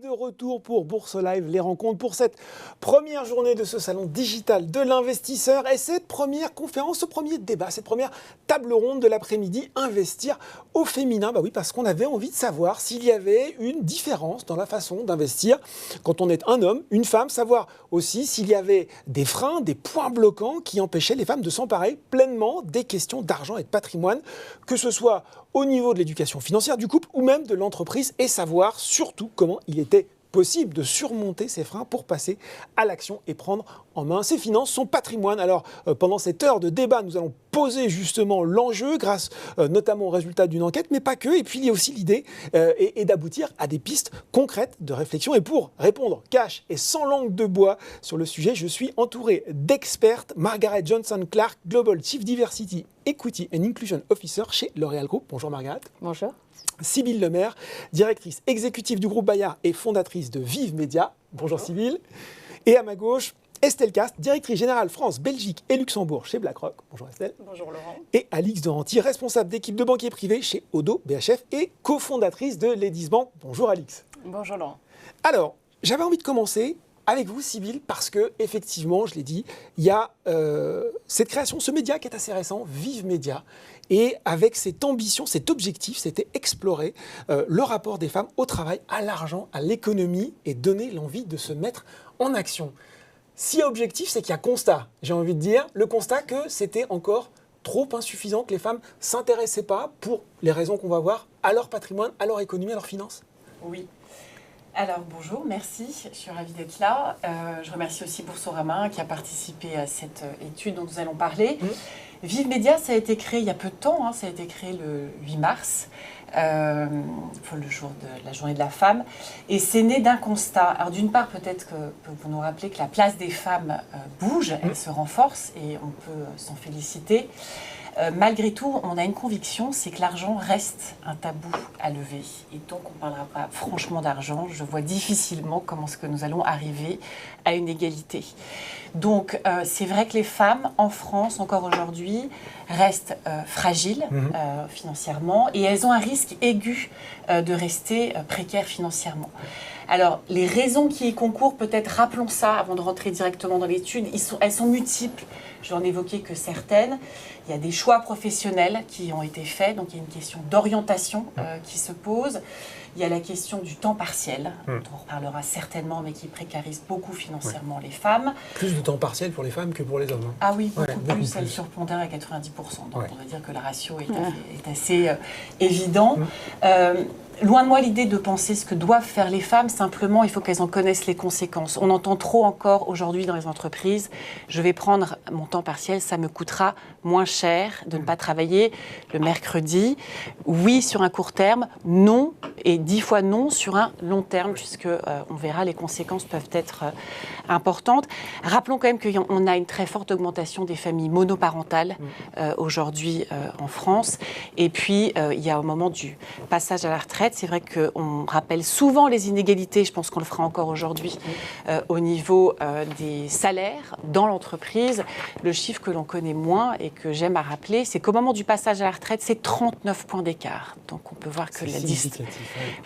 de retour pour Bourse Live, les rencontres pour cette première journée de ce salon digital de l'investisseur et cette première conférence, ce premier débat, cette première table ronde de l'après-midi, investir au féminin. Bah oui, parce qu'on avait envie de savoir s'il y avait une différence dans la façon d'investir quand on est un homme, une femme, savoir aussi s'il y avait des freins, des points bloquants qui empêchaient les femmes de s'emparer pleinement des questions d'argent et de patrimoine, que ce soit au niveau de l'éducation financière du couple ou même de l'entreprise, et savoir surtout comment il était possible de surmonter ces freins pour passer à l'action et prendre en main ses finances, son patrimoine. Alors, pendant cette heure de débat, nous allons poser justement l'enjeu grâce notamment aux résultats d'une enquête, mais pas que. Et puis, il y a aussi l'idée et d'aboutir à des pistes concrètes de réflexion. Et pour répondre cash et sans langue de bois sur le sujet, je suis entouré d'expertes. Margaret Johnson-Clark, Global Chief Diversity, Equity and Inclusion Officer chez L'Oréal Group. Bonjour Margaret. Bonjour. Sybille Lemaire, directrice exécutive du groupe Bayard et fondatrice de Vive Média. Bonjour Sybille. Et à ma gauche, Estelle Cast, directrice générale France, Belgique et Luxembourg chez BlackRock. Bonjour Estelle. Bonjour Laurent. Et Alix Doranty, responsable d'équipe de banquier privé chez Oddo BHF et cofondatrice de Ladies Bank. Bonjour Alix. Bonjour Laurent. Alors, j'avais envie de commencer avec vous, Sybille, parce que effectivement, je l'ai dit, il y a cette création, ce média qui est assez récent, Vive Média, et avec cette ambition, cet objectif, c'était explorer le rapport des femmes au travail, à l'argent, à l'économie, et donner l'envie de se mettre en action. S'il y a objectif, c'est qu'il y a constat. J'ai envie de dire, le constat que c'était encore trop insuffisant, que les femmes ne s'intéressaient pas, pour les raisons qu'on va voir, à leur patrimoine, à leur économie, à leurs finances. Oui. Alors bonjour, merci, je suis ravie d'être là. Je remercie aussi Boursorama qui a participé à cette étude dont nous allons parler. Vive Média, ça a été créé il y a peu de temps, ça a été créé le 8 mars, le jour de la journée de la femme, et c'est né d'un constat. Alors d'une part, peut-être que vous nous rappelez que la place des femmes bouge, elle se renforce et on peut s'en féliciter. Malgré tout, on a une conviction, c'est que l'argent reste un tabou à lever. Et donc, on ne parlera pas franchement d'argent. Je vois difficilement comment est-ce que nous allons arriver à une égalité. Donc, c'est vrai que les femmes, en France, encore aujourd'hui, restent fragiles financièrement et elles ont un risque aigu de rester précaires financièrement. Alors, les raisons qui y concourent, peut-être rappelons ça avant de rentrer directement dans l'étude, elles sont multiples. Je n'en évoquais que certaines. Il y a des choix professionnels qui ont été faits, donc il y a une question d'orientation qui se pose. Il y a la question du temps partiel, dont on reparlera certainement, mais qui précarise beaucoup financièrement les femmes. Plus de temps partiel pour les femmes que pour les hommes. Ah oui, beaucoup plus. Elle surpondère à 90%. Donc on va dire que le ratio est assez évident. Loin de moi l'idée de penser ce que doivent faire les femmes, simplement il faut qu'elles en connaissent les conséquences. On entend trop encore aujourd'hui dans les entreprises, je vais prendre mon temps partiel, ça me coûtera moins cher de ne pas travailler le mercredi. Oui sur un court terme, non, et 10 fois non sur un long terme, puisque on verra les conséquences peuvent être importantes. Rappelons quand même qu'on a une très forte augmentation des familles monoparentales aujourd'hui en France. Et puis il y a au moment du passage à la retraite, c'est vrai qu'on rappelle souvent les inégalités, je pense qu'on le fera encore aujourd'hui, au niveau des salaires dans l'entreprise. Le chiffre que l'on connaît moins et que j'aime à rappeler, c'est qu'au moment du passage à la retraite, c'est 39 points d'écart. Donc on peut voir que la liste...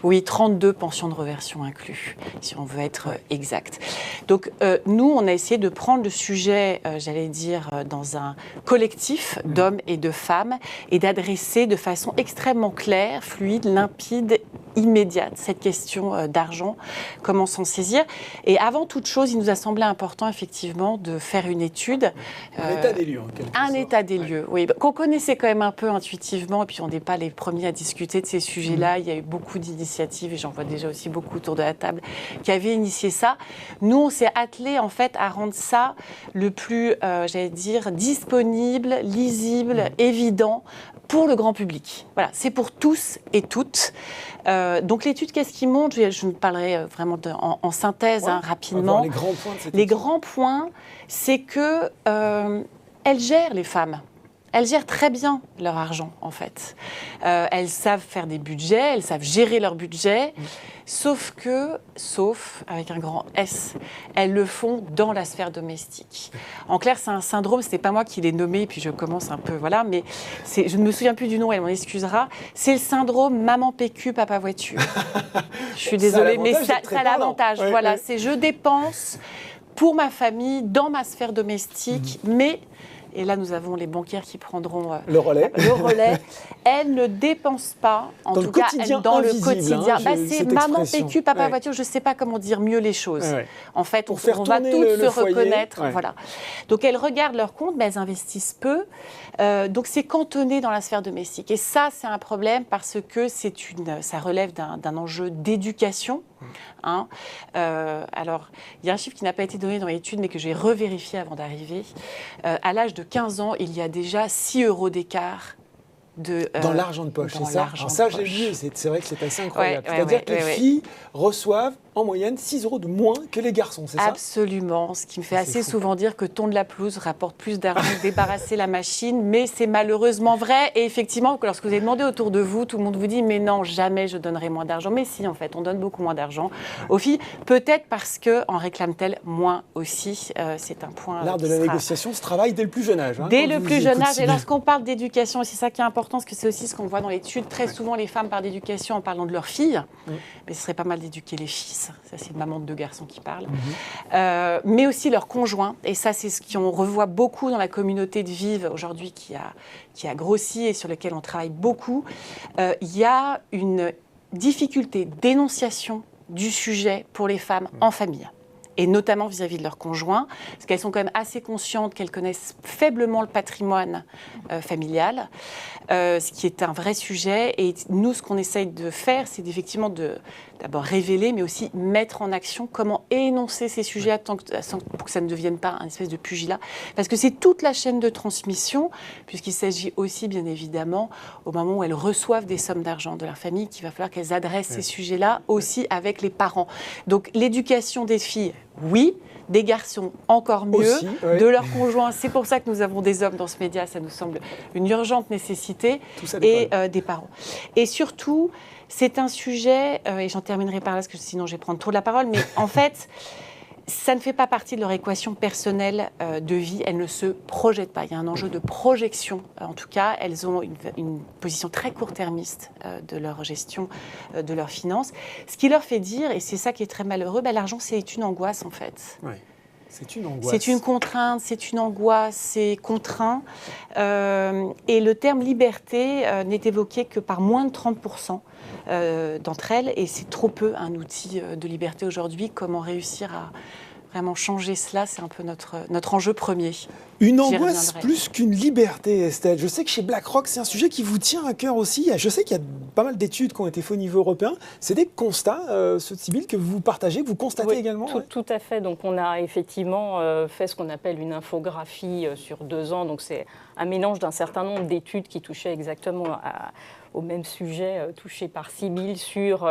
Oui, 32 pensions de reversion inclus, si on veut être exact. Donc nous, on a essayé de prendre le sujet, j'allais dire, dans un collectif d'hommes et de femmes et d'adresser de façon extrêmement claire, fluide, limpide, immédiate cette question d'argent, comment s'en saisir. Et avant toute chose, il nous a semblé important effectivement de faire une étude. Un état des lieux, en quelque sorte. Un état des lieux, oui, qu'on connaissait quand même un peu intuitivement, et puis on n'est pas les premiers à discuter de ces sujets-là. Il y a eu beaucoup d'initiatives, et j'en vois déjà aussi beaucoup autour de la table, qui avaient initié ça. Nous, on s'est attelés en fait à rendre ça le plus, j'allais dire, disponible, lisible, évident, pour le grand public. Voilà, c'est pour tous et toutes. Donc l'étude, qu'est-ce qui montre ? Je vous parlerai vraiment en synthèse rapidement. Les grands points de cette étude. Les grands points, c'est que elles gèrent les femmes. elles gèrent très bien leur argent, en fait. Elles savent faire des budgets, elles savent gérer leur budget, sauf avec un grand S, elles le font dans la sphère domestique. En clair, c'est un syndrome, ce n'est pas moi qui l'ai nommé, puis je commence un peu, voilà, mais je ne me souviens plus du nom, elle m'en excusera. C'est le syndrome maman PQ, papa voiture. Je suis désolée, mais ça a l'avantage. Ouais, voilà, ouais. c'est je dépense pour ma famille, dans ma sphère domestique, mais... Et là, nous avons les banquières qui prendront le relais. Elles ne dépensent pas, dans le quotidien. C'est maman PQ, papa voiture. Je ne sais pas comment dire mieux les choses. Ouais. En fait, on va toutes le se reconnaître. Ouais. Voilà. Donc, elles regardent leur compte, mais elles investissent peu. Donc, c'est cantonné dans la sphère domestique. Et ça, c'est un problème parce que ça relève d'un enjeu d'éducation. Hein. Alors, il y a un chiffre qui n'a pas été donné dans l'étude, mais que j'ai revérifié avant d'arriver. À l'âge de 15 ans, il y a déjà 6 € d'écart. Dans l'argent de poche, c'est ça. Alors ça, j'ai vu, c'est vrai que c'est assez incroyable. Ouais, C'est-à-dire que les filles reçoivent en moyenne 6 € de moins que les garçons, c'est ça? Absolument, ce qui me fait assez souvent dire que tondre la pelouse rapporte plus d'argent que débarrasser la machine, mais c'est malheureusement vrai. Et effectivement, lorsque vous avez demandé autour de vous, tout le monde vous dit « mais non, jamais je donnerai moins d'argent ». Mais si, en fait, on donne beaucoup moins d'argent aux filles, peut-être parce qu'en réclament-elles moins aussi. C'est un point. L'art de la négociation se travaille dès le plus jeune âge. Dès le plus jeune âge, et lorsqu'on parle d'éducation, et c'est ça qui est important, parce que c'est aussi ce qu'on voit dans l'étude, très souvent les femmes parlent d'éducation en parlant de leurs filles, mais ce serait pas mal d'éduquer les fils. Ça, c'est une maman de 2 garçons qui parle. Mais aussi leurs conjoints. Et ça, c'est ce qu'on revoit beaucoup dans la communauté de Vive aujourd'hui qui a grossi et sur lequel on travaille beaucoup. Il y a une difficulté d'énonciation du sujet pour les femmes en famille. Et notamment vis-à-vis de leurs conjoints, parce qu'elles sont quand même assez conscientes qu'elles connaissent faiblement le patrimoine familial, ce qui est un vrai sujet. Et nous, ce qu'on essaye de faire, c'est effectivement d'abord révéler, mais aussi mettre en action comment énoncer ces sujets pour que ça ne devienne pas un espèce de pugilat. Parce que c'est toute la chaîne de transmission, puisqu'il s'agit aussi, bien évidemment, au moment où elles reçoivent des sommes d'argent de leur famille, qu'il va falloir qu'elles adressent ces sujets-là aussi avec les parents. Donc l'éducation des filles, oui, des garçons encore mieux, aussi, de leurs conjoints. C'est pour ça que nous avons des hommes dans ce média, ça nous semble une urgente nécessité, et des parents. Et surtout, c'est un sujet, et j'en terminerai par là, parce que sinon je vais prendre trop de la parole, mais en fait, ça ne fait pas partie de leur équation personnelle de vie. Elles ne se projettent pas. Il y a un enjeu de projection. En tout cas, elles ont une position très court-termiste de leur gestion de leurs finances. Ce qui leur fait dire, et c'est ça qui est très malheureux, l'argent, c'est une angoisse, en fait. Oui. C'est une angoisse. C'est une contrainte, c'est une angoisse, c'est contraint. Et le terme liberté n'est évoqué que par moins de 30% d'entre elles. Et c'est trop peu un outil de liberté aujourd'hui. Comment réussir à vraiment changer cela, c'est un peu notre enjeu premier. Une angoisse plus qu'une liberté, Estelle. Je sais que chez BlackRock, c'est un sujet qui vous tient à cœur aussi. Je sais qu'il y a pas mal d'études qui ont été faites au niveau européen. C'est des constats, Sybille, que vous partagez, que vous constatez également. Tout à fait. Donc, on a effectivement fait ce qu'on appelle une infographie sur 2 ans. Donc, c'est un mélange d'un certain nombre d'études qui touchaient exactement au même sujet touché par Sybille sur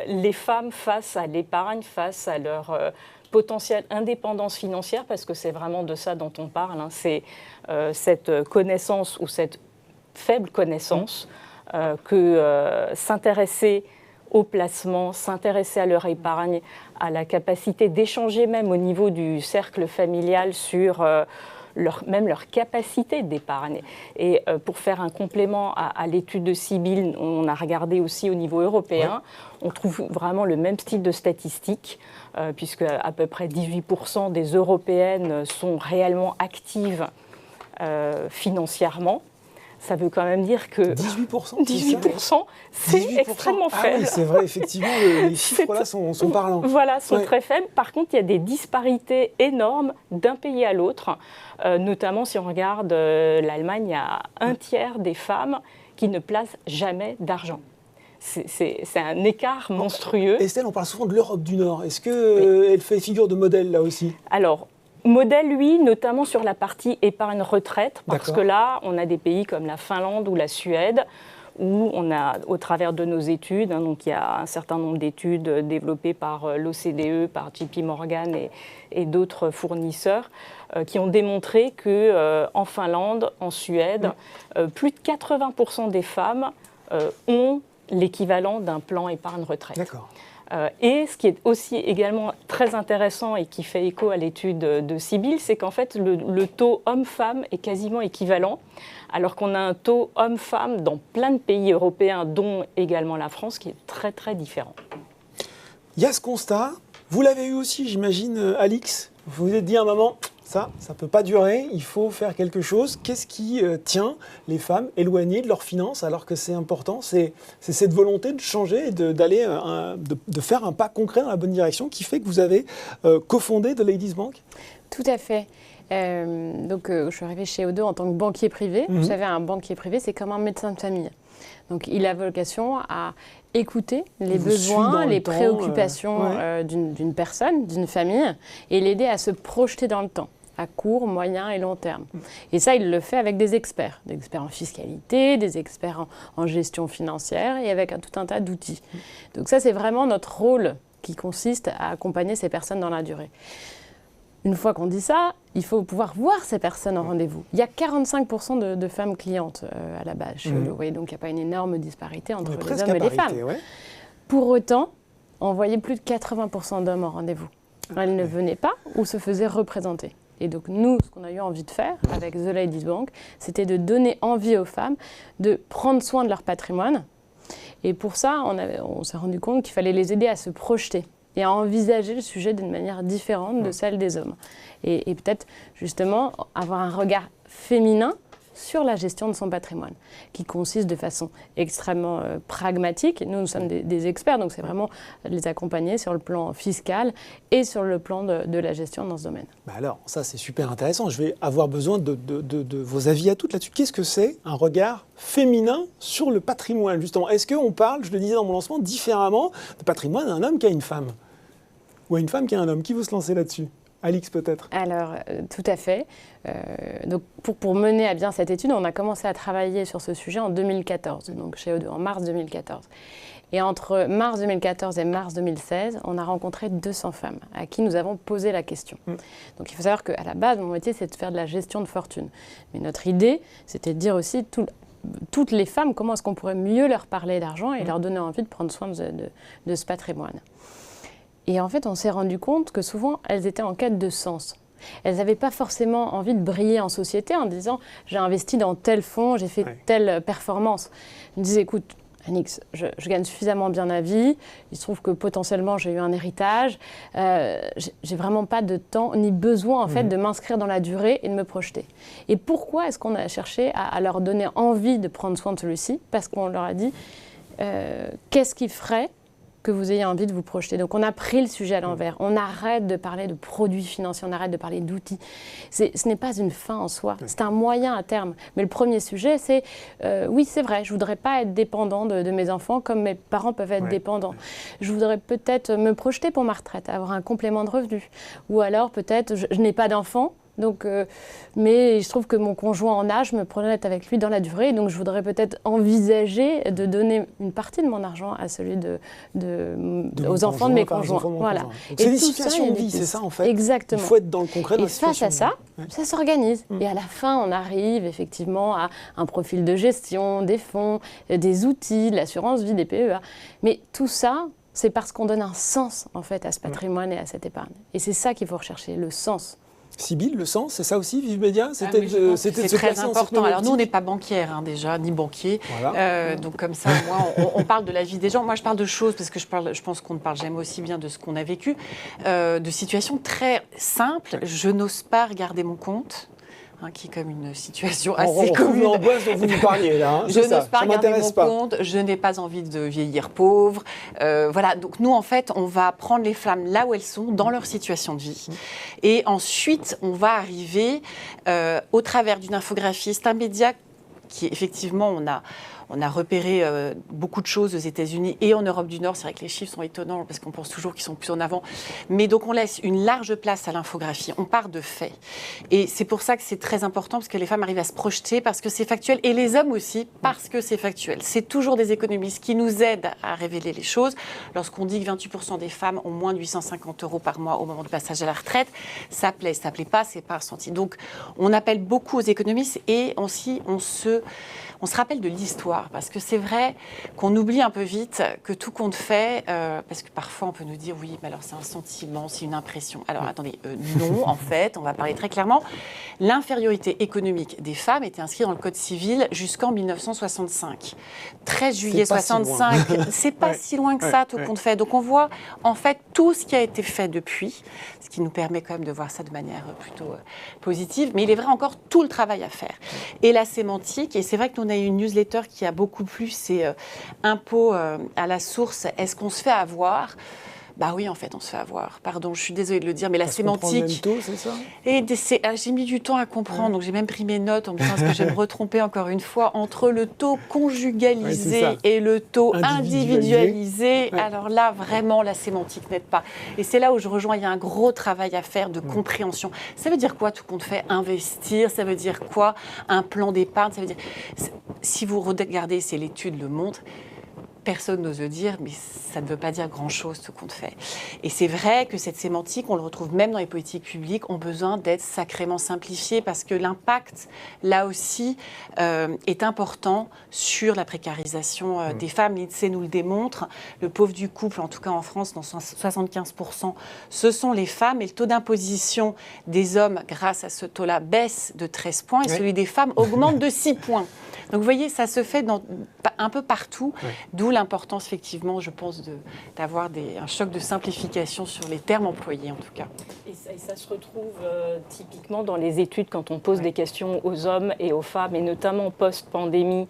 les femmes face à l'épargne, face à leur potentielle indépendance financière, parce que c'est vraiment de ça dont on parle. C'est cette connaissance ou cette faible connaissance que s'intéresser au placement, s'intéresser à leur épargne, à la capacité d'échanger même au niveau du cercle familial sur même leur capacité d'épargne. Et pour faire un complément à l'étude de Sybille, on a regardé aussi au niveau européen. On trouve vraiment le même style de statistiques, puisque à peu près 18% des Européennes sont réellement actives financièrement. Ça veut quand même dire que 18%, c'est extrêmement faible. Ah oui, c'est vrai, effectivement, les chiffres là sont parlants. Voilà, sont très faibles. Par contre, il y a des disparités énormes d'un pays à l'autre. Notamment, si on regarde l'Allemagne, il y a 1/3 des femmes qui ne placent jamais d'argent. C'est un écart monstrueux. Estelle, on parle souvent de l'Europe du Nord. Est-ce qu'elle fait figure de modèle là aussi ? Alors, modèle, oui, notamment sur la partie épargne-retraite, parce que là, on a des pays comme la Finlande ou la Suède, où on a, au travers de nos études, donc il y a un certain nombre d'études développées par l'OCDE, par JP Morgan et d'autres fournisseurs, qui ont démontré qu'en Finlande, en Suède, plus de 80% des femmes ont l'équivalent d'un plan épargne retraite. D'accord. Et ce qui est aussi également très intéressant et qui fait écho à l'étude de Sibylle, c'est qu'en fait le taux homme-femme est quasiment équivalent, alors qu'on a un taux homme-femme dans plein de pays européens, dont également la France, qui est très très différent. Il y a ce constat, vous l'avez eu aussi, j'imagine, Alix. Vous vous êtes dit à un moment, ça ne peut pas durer, il faut faire quelque chose. Qu'est-ce qui tient les femmes éloignées de leurs finances alors que c'est important? C'est cette volonté de changer et de faire un pas concret dans la bonne direction qui fait que vous avez cofondé The Ladies Bank? Tout à fait. Je suis arrivée chez O2 en tant que banquier privé. Vous savez, un banquier privé, c'est comme un médecin de famille. Donc, il a vocation à écouter les besoins, les préoccupations d'une personne, d'une famille, et l'aider à se projeter dans le temps, à court, moyen et long terme. Et ça, il le fait avec des experts en fiscalité, des experts en gestion financière et avec tout un tas d'outils. Donc ça, c'est vraiment notre rôle qui consiste à accompagner ces personnes dans la durée. Une fois qu'on dit ça, il faut pouvoir voir ces personnes en rendez-vous. Il y a 45% de femmes clientes à la base chez O2. Oui, donc il n'y a pas une énorme disparité entre les hommes et les femmes. Ouais. Pour autant, on voyait plus de 80% d'hommes en rendez-vous. Elles ne venaient pas ou se faisaient représenter. Et donc nous, ce qu'on a eu envie de faire avec The Ladies Bank, c'était de donner envie aux femmes de prendre soin de leur patrimoine. Et pour ça, on s'est rendu compte qu'il fallait les aider à se projeter et à envisager le sujet d'une manière différente de celle des hommes. Et peut-être, justement, avoir un regard féminin sur la gestion de son patrimoine, qui consiste de façon extrêmement pragmatique. Nous sommes des experts, donc c'est vraiment les accompagner sur le plan fiscal et sur le plan de la gestion dans ce domaine. Bah alors, ça c'est super intéressant. Je vais avoir besoin de vos avis à toutes là-dessus. Qu'est-ce que c'est un regard féminin sur le patrimoine, justement? Est-ce qu'on parle, je le disais dans mon lancement, différemment de patrimoine d'un homme qu'à une femme? Ou à une femme qu'à un homme? Qui veut se lancer là-dessus? Alix, peut-être? Alors, tout à fait. Donc, pour mener à bien cette étude, on a commencé à travailler sur ce sujet en 2014, donc chez O2, en mars 2014. Et entre mars 2014 et mars 2016, on a rencontré 200 femmes à qui nous avons posé la question. Donc, il faut savoir qu'à la base, mon métier, c'est de faire de la gestion de fortune. Mais notre idée, c'était de dire aussi toutes les femmes, comment est-ce qu'on pourrait mieux leur parler d'argent et leur donner envie de prendre soin de ce patrimoine. Et en fait, on s'est rendu compte que souvent, elles étaient en quête de sens. Elles n'avaient pas forcément envie de briller en société en disant « j'ai investi dans tel fonds, j'ai fait telle performance ». Elles me disaient « écoute, Alix, je gagne suffisamment bien ma vie, il se trouve que potentiellement j'ai eu un héritage, j'ai vraiment pas de temps ni besoin en fait de m'inscrire dans la durée et de me projeter ». Et pourquoi est-ce qu'on a cherché à leur donner envie de prendre soin de celui-ci? Parce qu'on leur a dit qu'est-ce qui ferait que vous ayez envie de vous projeter. Donc on a pris le sujet à l'envers. On arrête de parler de produits financiers, on arrête de parler d'outils. Ce n'est pas une fin en soi, c'est un moyen à terme. Mais le premier sujet, c'est oui, c'est vrai, je ne voudrais pas être dépendant de mes enfants comme mes parents peuvent être dépendants. Je voudrais peut-être me projeter pour ma retraite, avoir un complément de revenus. Ou alors peut-être, je n'ai pas d'enfants. Donc, mais il se trouve que mon conjoint en âge me projette avec lui dans la durée, donc je voudrais peut-être envisager de donner une partie de mon argent à celui aux enfants de mes conjoints. Voilà. C'est des situations de vie, c'est ça en fait. Exactement. Il faut être dans le concret. Et face à ça, ça s'organise. Et à la fin, on arrive effectivement à un profil de gestion, des fonds, des outils, de l'assurance vie, des PEA. Mais tout ça, c'est parce qu'on donne un sens en fait à ce patrimoine et à cette épargne. Et c'est ça qu'il faut rechercher, le sens. Sibylle, le sens, c'est ça aussi, Vive Média? C'est très important. Alors nous, on n'est pas banquière déjà, ni banquier. Voilà. Donc comme ça, on parle de la vie des gens. Moi, je parle de choses, parce que je pense qu'on ne parle jamais aussi bien de ce qu'on a vécu, de situations très simples. Je n'ose pas regarder mon compte. Qui est comme une situation assez commune. L'angoisse dont vous nous parliez là. Je n'ose pas regarder mon compte, je n'ai pas envie de vieillir pauvre. Voilà, donc nous en fait, on va prendre les femmes là où elles sont, dans leur situation de vie. Et ensuite, on va arriver au travers d'une infographie. C'est un média qui effectivement, On a repéré beaucoup de choses aux États-Unis et en Europe du Nord. C'est vrai que les chiffres sont étonnants parce qu'on pense toujours qu'ils sont plus en avant. Mais donc, on laisse une large place à l'infographie. On part de faits. Et c'est pour ça que c'est très important parce que les femmes arrivent à se projeter parce que c'est factuel et les hommes aussi parce que c'est factuel. C'est toujours des économistes qui nous aident à révéler les choses. Lorsqu'on dit que 28% des femmes ont moins de 850 € par mois au moment du passage à la retraite, ça plaît pas, c'est pas ressenti. Donc, on appelle beaucoup aux économistes et aussi on se rappelle de l'histoire, parce que c'est vrai qu'on oublie un peu vite que tout compte fait, parce que parfois on peut nous dire oui, mais alors c'est un sentiment, c'est une impression. Alors attendez, non, en fait, on va parler très clairement. L'infériorité économique des femmes était inscrite dans le Code civil jusqu'en 1965. 13 juillet 65, c'est pas si loin que ça, tout compte fait. Donc on voit en fait tout ce qui a été fait depuis, ce qui nous permet quand même de voir ça de manière plutôt positive, mais il est vrai encore tout le travail à faire. Et la sémantique, et c'est vrai que nous on a une newsletter qui a beaucoup plu, c'est impôt à la source, est-ce qu'on se fait avoir ? Bah oui, en fait, on se fait avoir. Pardon, je suis désolée de le dire, mais la sémantique... Même taux, c'est ça ? Et j'ai mis du temps à comprendre, donc j'ai même pris mes notes en me disant est-ce que je vais me retromper encore une fois entre le taux conjugalisé et le taux individualisé. Ouais. Alors là, vraiment, la sémantique n'aide pas. Et c'est là où je rejoins, il y a un gros travail à faire de compréhension. Ça veut dire quoi, tout compte fait ? Investir, ça veut dire quoi ? Un plan d'épargne, ça veut dire... Si vous regardez, c'est l'étude le montre, personne n'ose le dire, mais ça ne veut pas dire grand-chose, ce qu'on fait. Et c'est vrai que cette sémantique, on le retrouve même dans les politiques publiques, ont besoin d'être sacrément simplifiées parce que l'impact, là aussi, est important sur la précarisation des femmes. L'INSEE nous le démontre. Le pauvre du couple, en tout cas en France, dans 75%, ce sont les femmes. Et le taux d'imposition des hommes, grâce à ce taux-là, baisse de 13 points et celui des femmes augmente de 6 points. Donc vous voyez, ça se fait un peu partout, d'où l'importance effectivement, je pense, d'avoir un choc de simplification sur les termes employés en tout cas. Et ça se retrouve typiquement dans les études quand on pose des questions aux hommes et aux femmes, et notamment post-pandémie.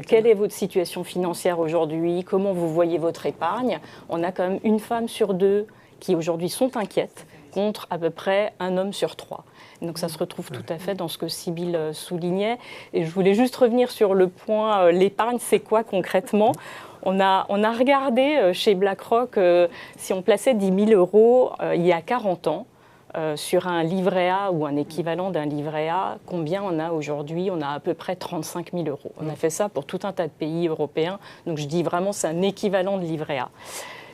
Quelle est votre situation financière aujourd'hui ? Comment vous voyez votre épargne ? On a quand même une femme sur deux qui aujourd'hui sont inquiètes, contre à peu près un homme sur 3. Donc ça se retrouve tout à fait dans ce que Sybille soulignait. Et je voulais juste revenir sur le point, l'épargne, c'est quoi concrètement ? On a regardé chez BlackRock, si on plaçait 10 000 € il y a 40 ans, sur un livret A ou un équivalent d'un livret A, combien on a aujourd'hui ? On a à peu près 35 000 €. On a fait ça pour tout un tas de pays européens. Donc je dis vraiment c'est un équivalent de livret A.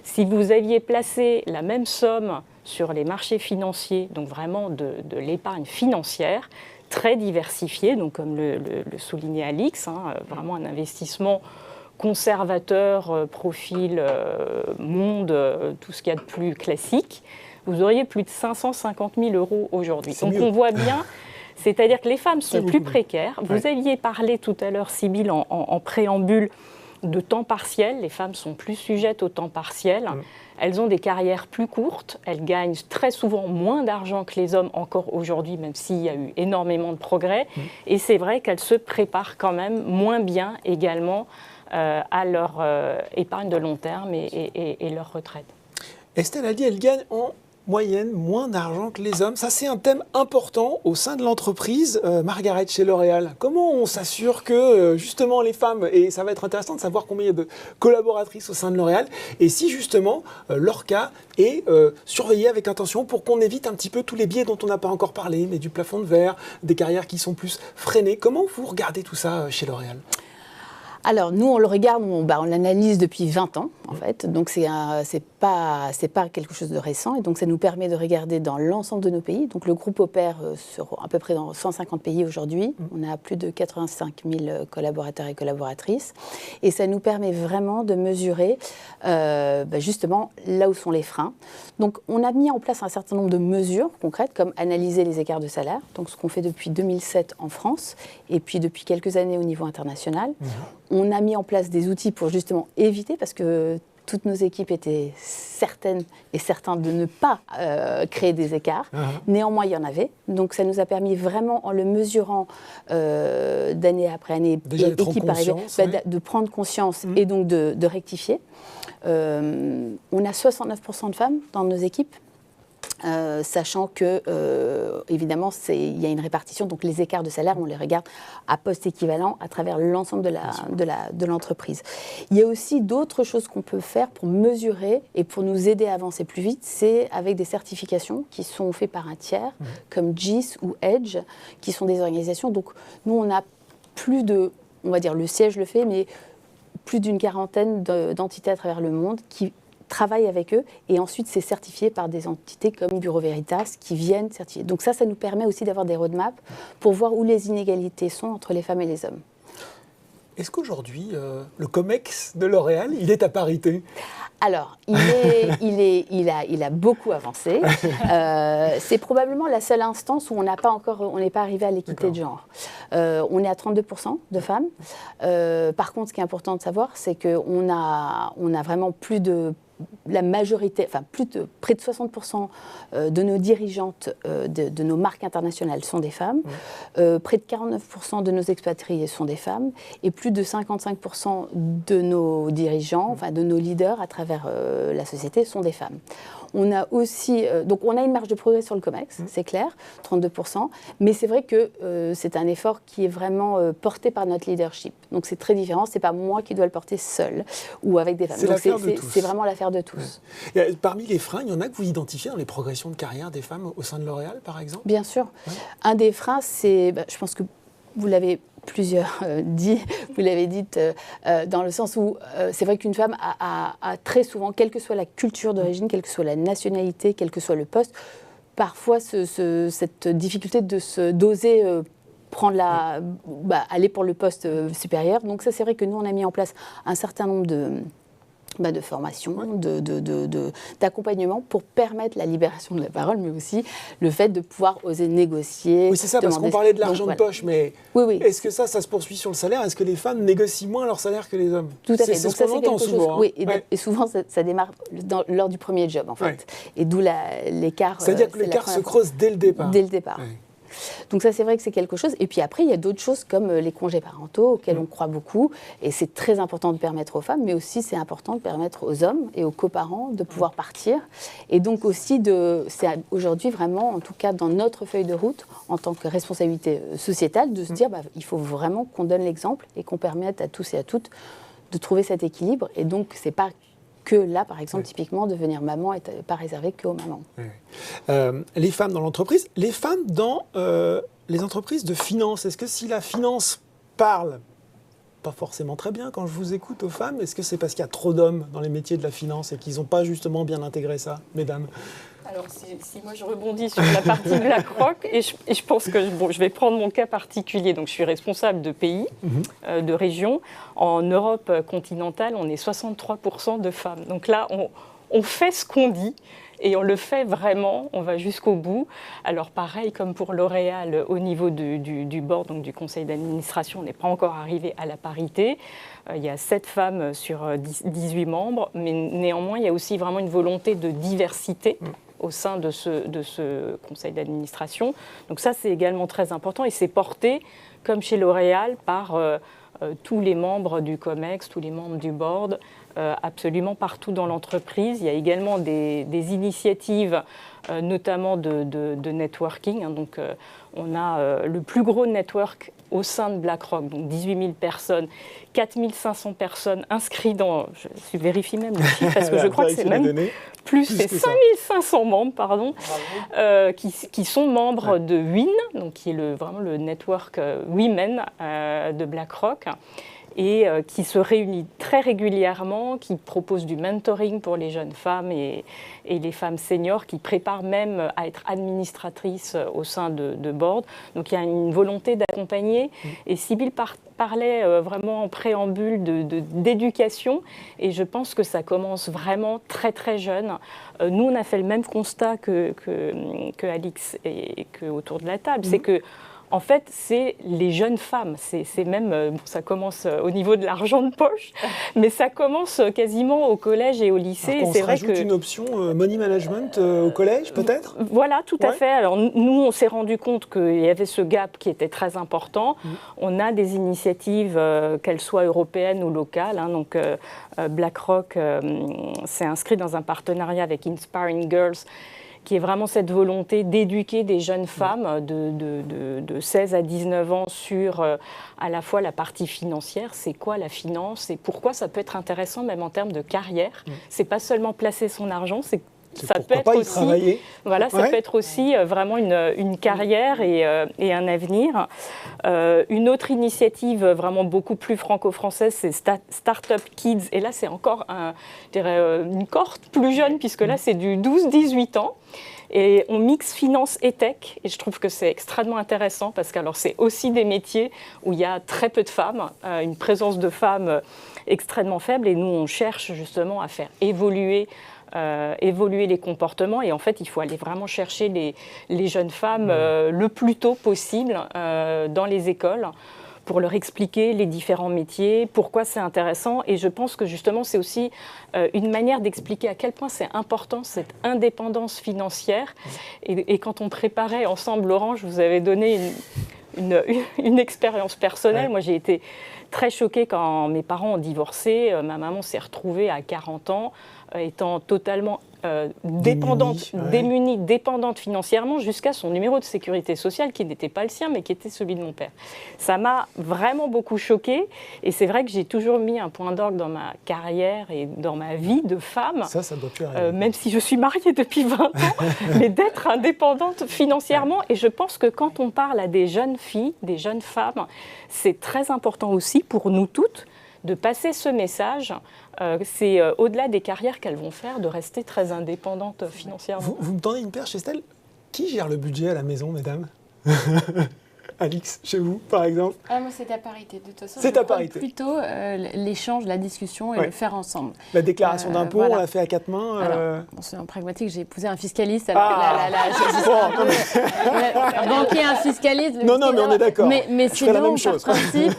Si vous aviez placé la même somme sur les marchés financiers, donc vraiment de l'épargne financière, très diversifiée, donc comme le soulignait Alix, vraiment un investissement conservateur, profil, monde, tout ce qu'il y a de plus classique, vous auriez plus de 550 000 € aujourd'hui. Donc on voit bien, c'est-à-dire que les femmes sont plus précaires. Vous aviez parlé tout à l'heure, Sybille, en préambule, de temps partiel. Les femmes sont plus sujettes au temps partiel. Elles ont des carrières plus courtes. Elles gagnent très souvent moins d'argent que les hommes encore aujourd'hui, même s'il y a eu énormément de progrès. Et c'est vrai qu'elles se préparent quand même moins bien également à leur épargne de long terme et leur retraite. Estelle a dit qu'elle gagne en moyenne moins d'argent que les hommes. Ça, c'est un thème important au sein de l'entreprise. Margaret, chez L'Oréal, comment on s'assure que, justement, les femmes, et ça va être intéressant de savoir combien il y a de collaboratrices au sein de L'Oréal, et si, justement, leur cas est surveillé avec attention pour qu'on évite un petit peu tous les biais dont on n'a pas encore parlé, mais du plafond de verre, des carrières qui sont plus freinées. Comment vous regardez tout ça chez L'Oréal ? Alors, nous, on le regarde, on l'analyse depuis 20 ans, en fait. Donc, c'est pas quelque chose de récent. Et donc, ça nous permet de regarder dans l'ensemble de nos pays. Donc, le groupe opère sur à peu près dans 150 pays aujourd'hui. On a plus de 85 000 collaborateurs et collaboratrices. Et ça nous permet vraiment de mesurer, justement, là où sont les freins. Donc, on a mis en place un certain nombre de mesures concrètes, comme analyser les écarts de salaire. Donc, ce qu'on fait depuis 2007 en France, et puis depuis quelques années au niveau international. On a mis en place des outils pour justement éviter, parce que toutes nos équipes étaient certaines et certains de ne pas créer des écarts. Néanmoins, il y en avait. Donc, ça nous a permis vraiment, en le mesurant d'année après année, déjà équipe par équipe, de prendre conscience et donc de rectifier. On a 69% de femmes dans nos équipes. Sachant que, évidemment, il y a une répartition, donc les écarts de salaire, on les regarde à poste équivalent à travers l'ensemble de l'entreprise. Il y a aussi d'autres choses qu'on peut faire pour mesurer et pour nous aider à avancer plus vite, c'est avec des certifications qui sont faites par un tiers, comme GIS ou EDGE, qui sont des organisations. Donc, nous, on a plus de, on va dire, le siège le fait, mais plus d'une quarantaine d'entités à travers le monde qui travaillent avec eux, et ensuite c'est certifié par des entités comme Bureau Veritas qui viennent certifier. Donc ça nous permet aussi d'avoir des roadmaps pour voir où les inégalités sont entre les femmes et les hommes. Est-ce qu'aujourd'hui, le COMEX de L'Oréal, il est à parité? Alors, il a beaucoup avancé. C'est probablement la seule instance où on n'est pas arrivé à l'équité de genre. On est à 32% de femmes. Par contre, ce qui est important de savoir, c'est qu'on a vraiment la majorité, enfin près de 60% de nos dirigeantes de nos marques internationales sont des femmes, près de 49% de nos expatriés sont des femmes, et plus de 55% de nos dirigeants, enfin de nos leaders à travers la société sont des femmes. On a aussi, donc on a une marge de progrès sur le COMEX, c'est clair, 32%, mais c'est vrai que c'est un effort qui est vraiment porté par notre leadership. Donc c'est très différent, c'est pas moi qui dois le porter seul ou avec des femmes. C'est vraiment l'affaire de tous. Ouais. Parmi les freins, il y en a que vous identifiez dans les progressions de carrière des femmes au sein de L'Oréal, par exemple? Bien sûr. Ouais. Un des freins, c'est, je pense que vous l'avez plusieurs dit, vous l'avez dit dans le sens où c'est vrai qu'une femme a très souvent, quelle que soit la culture d'origine, quelle que soit la nationalité, quel que soit le poste, parfois cette difficulté d'oser aller pour le poste supérieur. Donc ça, c'est vrai que nous, on a mis en place un certain nombre de formation, d'accompagnement pour permettre la libération de la parole, mais aussi le fait de pouvoir oser négocier. Oui, c'est ça, parce qu'on parlait de l'argent de poche, mais est-ce que ça se poursuit sur le salaire? Est-ce que les femmes négocient moins leur salaire que les hommes? Tout à fait. C'est ce qu'on entend souvent. Oui, et souvent, ça démarre lors du premier job, en fait. Ouais. Et d'où l'écart. C'est-à-dire que l'écart se creuse dès le départ. Dès le départ. Ouais. Donc ça, c'est vrai que c'est quelque chose. Et puis après, il y a d'autres choses comme les congés parentaux auxquels on croit beaucoup. Et c'est très important de permettre aux femmes, mais aussi c'est important de permettre aux hommes et aux coparents de pouvoir partir. Et donc aussi, c'est aujourd'hui vraiment, en tout cas dans notre feuille de route, en tant que responsabilité sociétale, de se dire il faut vraiment qu'on donne l'exemple et qu'on permette à tous et à toutes de trouver cet équilibre. Et donc, c'est pas que là, par exemple, typiquement, devenir maman n'est pas réservé qu'aux mamans. Les femmes dans l'entreprise, les femmes dans les entreprises de finance, est-ce que si la finance parle pas forcément très bien quand je vous écoute aux femmes, est-ce que c'est parce qu'il y a trop d'hommes dans les métiers de la finance et qu'ils n'ont pas justement bien intégré ça, mesdames? Alors, si moi je rebondis sur la partie BlackRock, et je pense que je vais prendre mon cas particulier. Donc, je suis responsable de pays, de régions. En Europe continentale, on est 63% de femmes. Donc là, on fait ce qu'on dit. Et on le fait vraiment, on va jusqu'au bout. Alors pareil, comme pour L'Oréal, au niveau du board, donc du conseil d'administration, on n'est pas encore arrivé à la parité. Il y a 7 femmes sur 18 membres, mais néanmoins, il y a aussi vraiment une volonté de diversité au sein de ce conseil d'administration. Donc ça, c'est également très important et c'est porté, comme chez L'Oréal, par tous les membres du COMEX, tous les membres du board, absolument partout dans l'entreprise. Il y a également des initiatives, notamment de networking. Donc, on a le plus gros network au sein de BlackRock, donc 18 000 personnes, 4 500 personnes inscrites dans... Je vérifie même le chiffre, parce que je crois que c'est même plus, c'est 5 500 membres, pardon, qui sont membres de WIN, donc qui est vraiment le network Women de BlackRock, et qui se réunit très régulièrement, qui propose du mentoring pour les jeunes femmes et les femmes seniors, qui préparent même à être administratrices au sein de board. Donc il y a une volonté d'accompagner. Et Sybille parlait vraiment en préambule d'éducation, et je pense que ça commence vraiment très très jeune. Nous, on a fait le même constat que Alix et autour de la table, c'est que en fait, c'est les jeunes femmes. C'est même, ça commence au niveau de l'argent de poche, mais ça commence quasiment au collège et au lycée. On se rajoute une option money management au collège, peut-être? Voilà, tout à fait. Alors nous, on s'est rendu compte qu'il y avait ce gap qui était très important. On a des initiatives, qu'elles soient européennes ou locales. Donc BlackRock s'est inscrit dans un partenariat avec Inspiring Girls, qui est vraiment cette volonté d'éduquer des jeunes femmes de 16 à 19 ans sur à la fois la partie financière, c'est quoi la finance et pourquoi ça peut être intéressant même en termes de carrière. C'est pas seulement placer son argent, ça peut être aussi, voilà, ça peut être aussi vraiment une carrière et un avenir. Une autre initiative vraiment beaucoup plus franco-française, c'est Startup Kids. Et là, c'est encore une cohorte plus jeune, puisque là, c'est du 12-18 ans. Et on mixe finance et tech. Et je trouve que c'est extrêmement intéressant, parce que c'est aussi des métiers où il y a très peu de femmes, une présence de femmes extrêmement faible. Et nous, on cherche justement à faire évoluer les comportements, et en fait il faut aller vraiment chercher les jeunes femmes le plus tôt possible dans les écoles pour leur expliquer les différents métiers, pourquoi c'est intéressant. Et je pense que justement c'est aussi une manière d'expliquer à quel point c'est important cette indépendance financière. Et quand on préparait ensemble, Laurent, je vous avais donné une expérience personnelle. Moi j'ai été très choquée quand mes parents ont divorcé. Ma maman s'est retrouvée à 40 ans étant totalement démunie, dépendante financièrement, jusqu'à son numéro de sécurité sociale qui n'était pas le sien mais qui était celui de mon père. Ça m'a vraiment beaucoup choquée, et c'est vrai que j'ai toujours mis un point d'orgue dans ma carrière et dans ma vie de femme, ça doit plus arriver. Même si je suis mariée depuis 20 ans, mais d'être indépendante financièrement. Et je pense que quand on parle à des jeunes filles, des jeunes femmes, c'est très important aussi pour nous toutes de passer ce message. C'est au-delà des carrières qu'elles vont faire, de rester très indépendantes financièrement. Vous me tendez une perche, Estelle. Qui gère le budget à la maison, mesdames? Alix, chez vous, par exemple? Moi, c'est à parité. De toute façon, c'est à parité. Plutôt l'échange, la discussion et le faire ensemble. La déclaration d'impôt, on l'a fait à 4 mains. C'est en pragmatique, j'ai épousé un fiscaliste. Alors un banquier, un fiscaliste. Non, mais on est d'accord. Mais sinon, la même chose, par principe,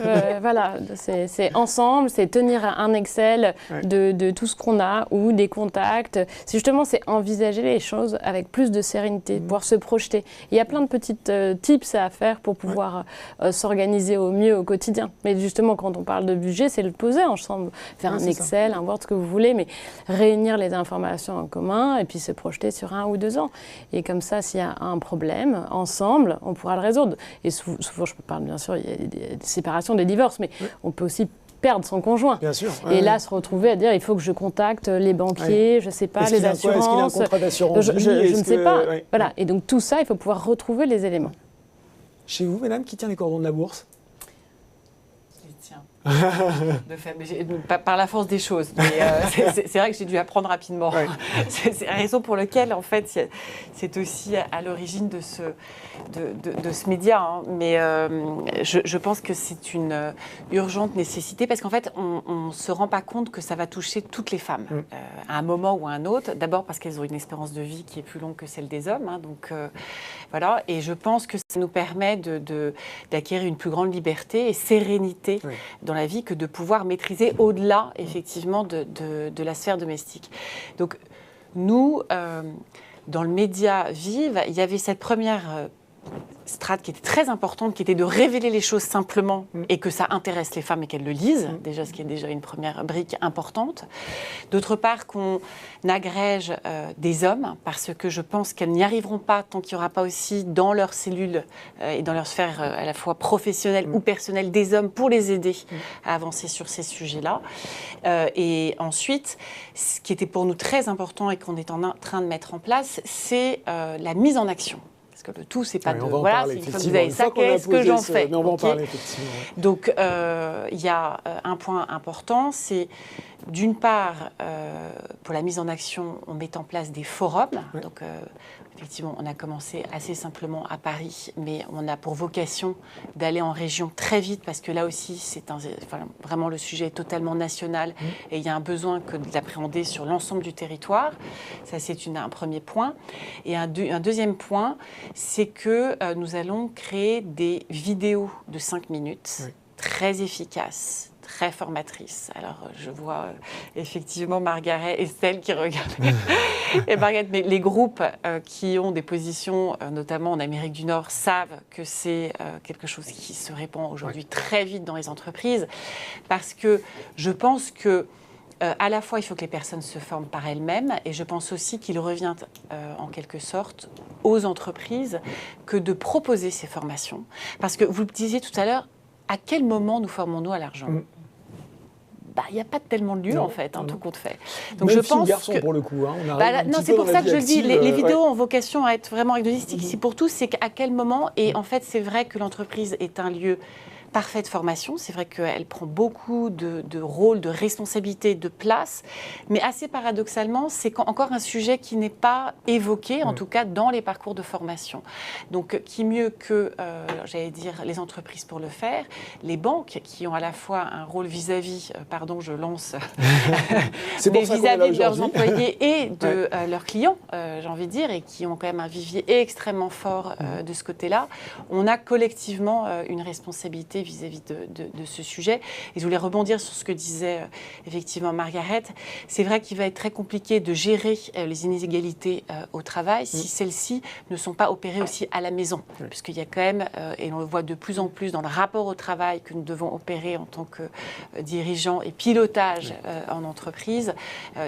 c'est ensemble, c'est tenir un Excel de tout ce qu'on a ou des contacts. C'est envisager les choses avec plus de sérénité, pouvoir se projeter. Il y a plein de petites tips à faire pour pouvoir s'organiser au mieux au quotidien. Mais justement, quand on parle de budget, c'est le poser ensemble. Faire un Excel, un Word, ce que vous voulez, mais réunir les informations en commun et puis se projeter sur 1 ou 2 ans. Et comme ça, s'il y a un problème, ensemble, on pourra le résoudre. Et souvent, je parle bien sûr, il y a des séparations, des divorces, mais on peut aussi perdre son conjoint. Bien sûr. Et là, se retrouver à dire, il faut que je contacte les banquiers, je ne sais pas, les assurances. Est-ce qu'il a un contrat d'assurance? Je ne sais pas. Voilà. Et donc, tout ça, il faut pouvoir retrouver les éléments. Chez vous, mesdames, qui tient les cordons de la bourse? Je les tiens. Par la force des choses. C'est vrai que j'ai dû apprendre rapidement. C'est la raison pour laquelle, en fait, c'est aussi à l'origine de ce média. Mais je pense que c'est une urgente nécessité, parce qu'en fait, on ne se rend pas compte que ça va toucher toutes les femmes à un moment ou à un autre. D'abord parce qu'elles ont une espérance de vie qui est plus longue que celle des hommes. Donc, voilà. Et je pense que ça nous permet d'acquérir une plus grande liberté et sérénité dans la vie, que de pouvoir maîtriser au-delà, effectivement, de la sphère domestique. Donc, nous, dans le média Vive, il y avait cette première strate qui était très importante, qui était de révéler les choses simplement et que ça intéresse les femmes et qu'elles le lisent, déjà, ce qui est déjà une première brique importante. D'autre part, qu'on agrège des hommes, parce que je pense qu'elles n'y arriveront pas tant qu'il n'y aura pas aussi dans leur cellule et dans leur sphère à la fois professionnelle ou personnelle des hommes pour les aider à avancer sur ces sujets-là. Et ensuite, ce qui était pour nous très important et qu'on est en train de mettre en place, c'est la mise en action. Parce que le tout, c'est pas de... Voilà, c'est une fois que vous avez ça, qu'est-ce que j'en fais? Mais on va en parler, effectivement. Donc, il y a un point important, c'est d'une part, pour la mise en action, on met en place des forums. Donc, effectivement, on a commencé assez simplement à Paris, mais on a pour vocation d'aller en région très vite, parce que là aussi, vraiment le sujet est totalement national et il y a un besoin que de l'appréhender sur l'ensemble du territoire. Ça, c'est un premier point. Et un deuxième point, c'est que nous allons créer des vidéos de 5 minutes très efficaces, très formatrice. Alors, je vois effectivement Margaret, Estelle qui regarde. Et Margaret, mais les groupes qui ont des positions, notamment en Amérique du Nord, savent que c'est quelque chose qui se répand aujourd'hui très vite dans les entreprises, parce que je pense que à la fois, il faut que les personnes se forment par elles-mêmes, et je pense aussi qu'il revient en quelque sorte aux entreprises que de proposer ces formations. Parce que vous le disiez tout à l'heure, à quel moment nous formons-nous à l'argent ? Il n'y a pas tellement de lieu, en fait, tout compte fait. Donc même je pense garçon, pour le coup. On non, c'est pour ça que je le dis. Les vidéos ont vocation à être vraiment anecdotiques. Ici, pour tous, c'est qu'à quel moment, et en fait, c'est vrai que l'entreprise est un lieu parfait de formation. C'est vrai qu'elle prend beaucoup de rôles, de responsabilités, de place. Mais assez paradoxalement, c'est encore un sujet qui n'est pas évoqué, en tout cas dans les parcours de formation. Donc, qui mieux que, j'allais dire, les entreprises pour le faire, les banques qui ont à la fois un rôle vis-à-vis, je lance, mais vis-à-vis de leurs employés et de leurs clients, j'ai envie de dire, et qui ont quand même un vivier extrêmement fort de ce côté-là. On a collectivement une responsabilité vis-à-vis de ce sujet. Et je voulais rebondir sur ce que disait effectivement Margaret. C'est vrai qu'il va être très compliqué de gérer les inégalités au travail si celles-ci ne sont pas opérées aussi à la maison. Puisqu'il y a quand même, et on le voit de plus en plus dans le rapport au travail que nous devons opérer en tant que dirigeants et pilotage en entreprise,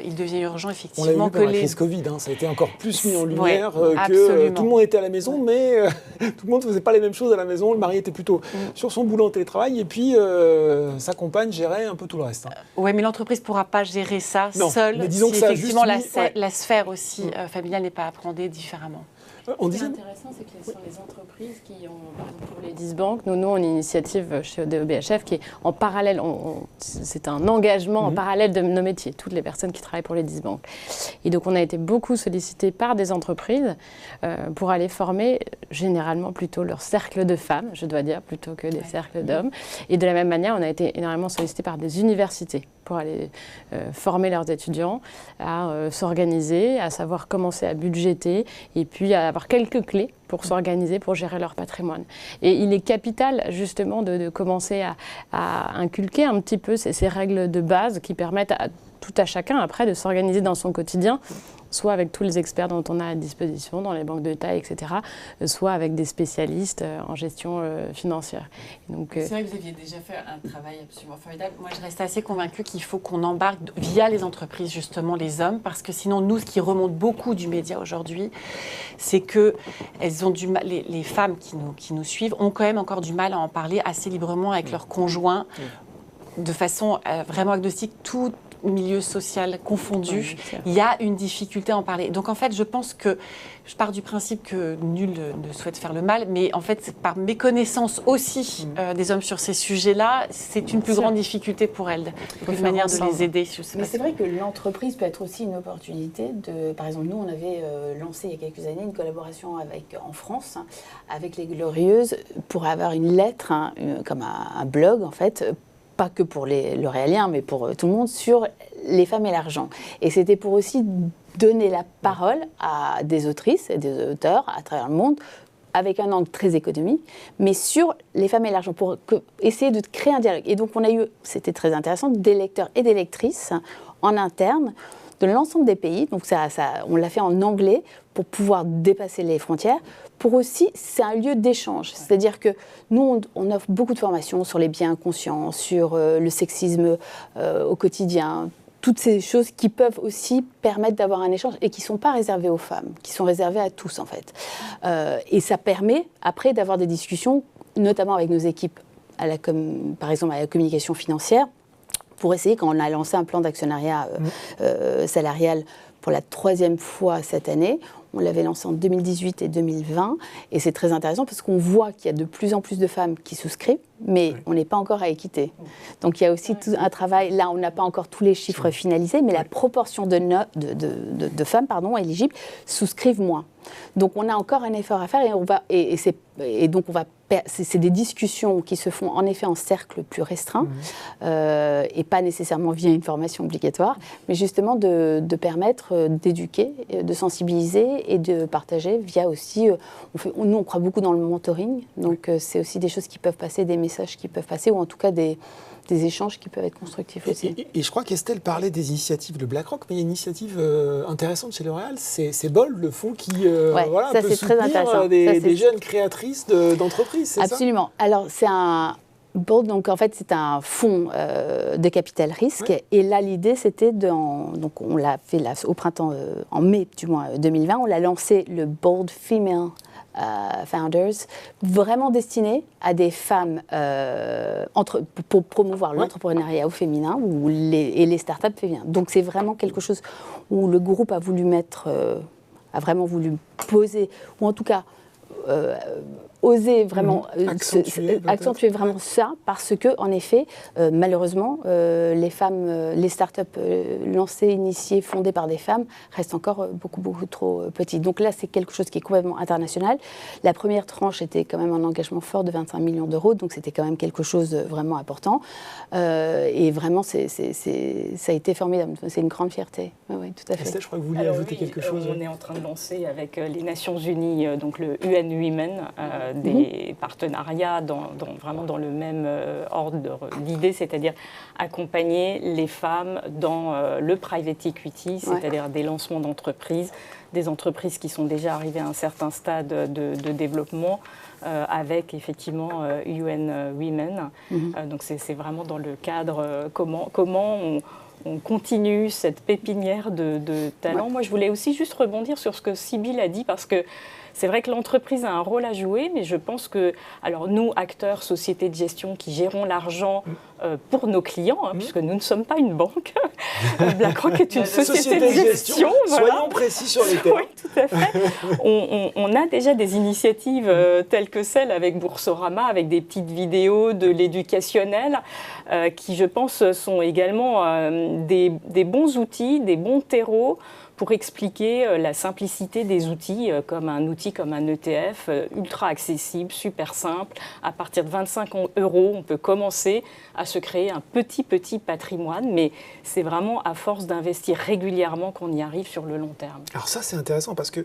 il devient urgent effectivement on l'a vu pendant la crise Covid, ça a été encore plus mis en lumière que tout le monde était à la maison, mais tout le monde ne faisait pas les mêmes choses à la maison. Le mari était plutôt sur son boulot en télétravail et puis sa compagne gérait un peu tout le reste. Oui, mais l'entreprise ne pourra pas gérer ça seule mais disons si que ça effectivement la sphère aussi familiale n'est pas appréhendée différemment. Ce qui est intéressant, c'est que ce sont les entreprises qui ont, par exemple pour les 10 banques, nous on a une initiative chez ODO BHF qui est en parallèle, c'est un engagement en parallèle de nos métiers, toutes les personnes qui travaillent pour les 10 banques. Et donc on a été beaucoup sollicités par des entreprises pour aller former généralement plutôt leur cercle de femmes, je dois dire, plutôt que des cercles d'hommes. Et de la même manière, on a été énormément sollicités par des universités pour aller former leurs étudiants à s'organiser, à savoir commencer à budgéter et puis à avoir quelques clés pour s'organiser, pour gérer leur patrimoine. Et il est capital justement de commencer à inculquer un petit peu ces règles de base qui permettent à tout à chacun après de s'organiser dans son quotidien, soit avec tous les experts dont on a à disposition dans les banques de taille, etc., soit avec des spécialistes en gestion financière. Donc, c'est vrai que vous aviez déjà fait un travail absolument formidable. Moi, je reste assez convaincue qu'il faut qu'on embarque via les entreprises, justement, les hommes, parce que sinon, nous, ce qui remonte beaucoup du média aujourd'hui, c'est que elles ont du mal, les femmes qui nous suivent ont quand même encore du mal à en parler assez librement avec leurs conjoints, de façon vraiment agnostique, tout milieu social confondu, il y a une difficulté à en parler. Donc en fait, je pense que, je pars du principe que nul ne souhaite faire le mal, mais en fait, par méconnaissance aussi des hommes sur ces sujets-là, c'est une plus grande difficulté pour elles, une manière de les aider. Mais c'est vrai que l'entreprise peut être aussi une opportunité de... Par exemple, nous, on avait lancé il y a quelques années une collaboration en France, avec les Glorieuses, pour avoir une lettre, comme un blog en fait, pas que pour le Réalien, mais pour tout le monde, sur les femmes et l'argent. Et c'était pour aussi donner la parole à des autrices et des auteurs à travers le monde, avec un angle très économique, mais sur les femmes et l'argent, pour essayer de créer un dialogue. Et donc on a eu, c'était très intéressant, des lecteurs et des lectrices en interne de l'ensemble des pays. Donc on l'a fait en anglais pour pouvoir dépasser les frontières. Pour aussi, c'est un lieu d'échange. C'est-à-dire que nous, on offre beaucoup de formations sur les biais inconscients, sur le sexisme au quotidien, toutes ces choses qui peuvent aussi permettre d'avoir un échange et qui ne sont pas réservées aux femmes, qui sont réservées à tous en fait. Et ça permet après d'avoir des discussions, notamment avec nos équipes, par exemple à la communication financière, pour essayer, quand on a lancé un plan d'actionnariat salarial pour la 3e fois cette année, on l'avait lancé en 2018 et 2020, et c'est très intéressant parce qu'on voit qu'il y a de plus en plus de femmes qui souscrivent, mais on n'est pas encore à équité. Donc il y a aussi tout un travail, là on n'a pas encore tous les chiffres finalisés, mais la proportion de femmes éligibles souscrivent moins. Donc on a encore un effort à faire c'est des discussions qui se font en effet en cercle plus restreint et pas nécessairement via une formation obligatoire, mais justement de permettre d'éduquer, de sensibiliser et de partager via aussi, nous on croit beaucoup dans le mentoring, donc c'est aussi des choses qui peuvent passer, des messages qui peuvent passer, ou en tout cas des échanges qui peuvent être constructifs aussi. Et je crois qu'Estelle parlait des initiatives de BlackRock, mais il y a une initiative intéressante chez L'Oréal, c'est Bol, le fonds qui peut soutenir des jeunes créatrices d'entreprises, c'est Absolument. Alors, c'est un Bold, donc en fait, c'est un fonds de capital risque. Ouais. Et là, l'idée, c'était donc on l'a fait là, au printemps, en mai du mois 2020, on l'a lancé le Bold Female Founders, vraiment destiné à des femmes pour promouvoir l'entrepreneuriat au féminin et les startups féminines. Donc c'est vraiment quelque chose où le groupe a voulu a vraiment voulu poser, ou en tout cas oser vraiment accentuer vraiment ça, parce que en effet, malheureusement, les femmes, les startups lancées, initiées, fondées par des femmes restent encore beaucoup trop petites. Donc là, c'est quelque chose qui est complètement international. La première tranche était quand même un engagement fort de 25 millions d'euros, donc c'était quand même quelque chose de vraiment important. Et vraiment, ça a été formidable. C'est une grande fierté. Oui, tout à fait. Estelle, je crois que vous vouliez ajouter quelque chose. On est en train de lancer avec les Nations Unies, donc le UN Women, des partenariats vraiment dans le même ordre d'idées, c'est-à-dire accompagner les femmes dans le private equity, c'est-à-dire des lancements d'entreprises, des entreprises qui sont déjà arrivées à un certain stade de développement, avec effectivement UN Women. Donc c'est vraiment dans le cadre comment on continue cette pépinière de talents. Moi, je voulais aussi juste rebondir sur ce que Sybille a dit, parce que c'est vrai que l'entreprise a un rôle à jouer, mais je pense que, alors nous, acteurs, sociétés de gestion qui gérons l'argent pour nos clients, puisque nous ne sommes pas une banque, BlackRock est une société de gestion. Soyons précis sur les termes. Oui, tout à fait. On a déjà des initiatives telles que celles avec Boursorama, avec des petites vidéos de l'éducationnel, qui, je pense, sont également des bons outils, des bons terreaux pour expliquer la simplicité des outils, comme un outil comme un ETF, ultra accessible, super simple. À partir de 25 €, on peut commencer à se créer un petit patrimoine, mais c'est vraiment à force d'investir régulièrement qu'on y arrive sur le long terme. Alors ça, c'est intéressant, parce que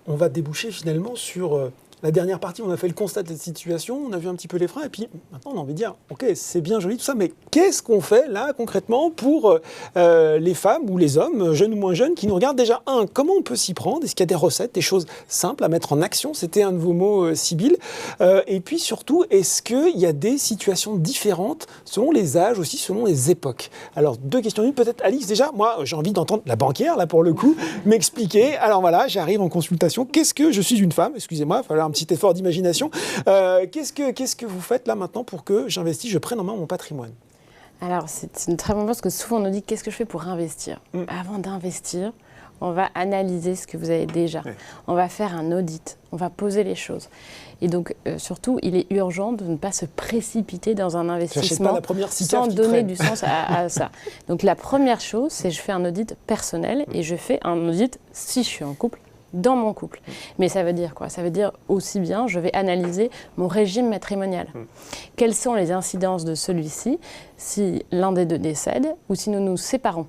on va déboucher finalement sur la dernière partie. On a fait le constat de cette situation, on a vu un petit peu les freins, et puis maintenant on a envie de dire, ok, c'est bien joli tout ça, mais qu'est-ce qu'on fait là concrètement pour les femmes ou les hommes, jeunes ou moins jeunes, qui nous regardent déjà? Comment on peut s'y prendre? Est-ce qu'il y a des recettes, des choses simples à mettre en action? C'était un de vos mots, Sybille. Et puis surtout, est-ce qu'il y a des situations différentes selon les âges, aussi selon les époques? Alors, deux questions. Une, peut-être Alice, déjà, moi j'ai envie d'entendre la banquière, là pour le coup, m'expliquer. Alors voilà, j'arrive en consultation. Qu'est-ce que je suis une femme? Excusez-moi, il fallait un petit effort d'imagination. Qu'est-ce que vous faites là maintenant pour que j'investisse, je prenne en main mon patrimoine? Alors, c'est une très bonne chose, parce que souvent on nous dit qu'est-ce que je fais pour investir? Avant d'investir, on va analyser ce que vous avez déjà. Oui. On va faire un audit, on va poser les choses. Et donc, surtout, il est urgent de ne pas se précipiter dans un investissement sans donner du sens à ça. Donc, la première chose, c'est je fais un audit personnel et je fais un audit, si je suis en couple, dans mon couple. Mais ça veut dire quoi? Ça veut dire aussi bien, je vais analyser mon régime matrimonial. Quelles sont les incidences de celui-ci si l'un des deux décède ou si nous nous séparons?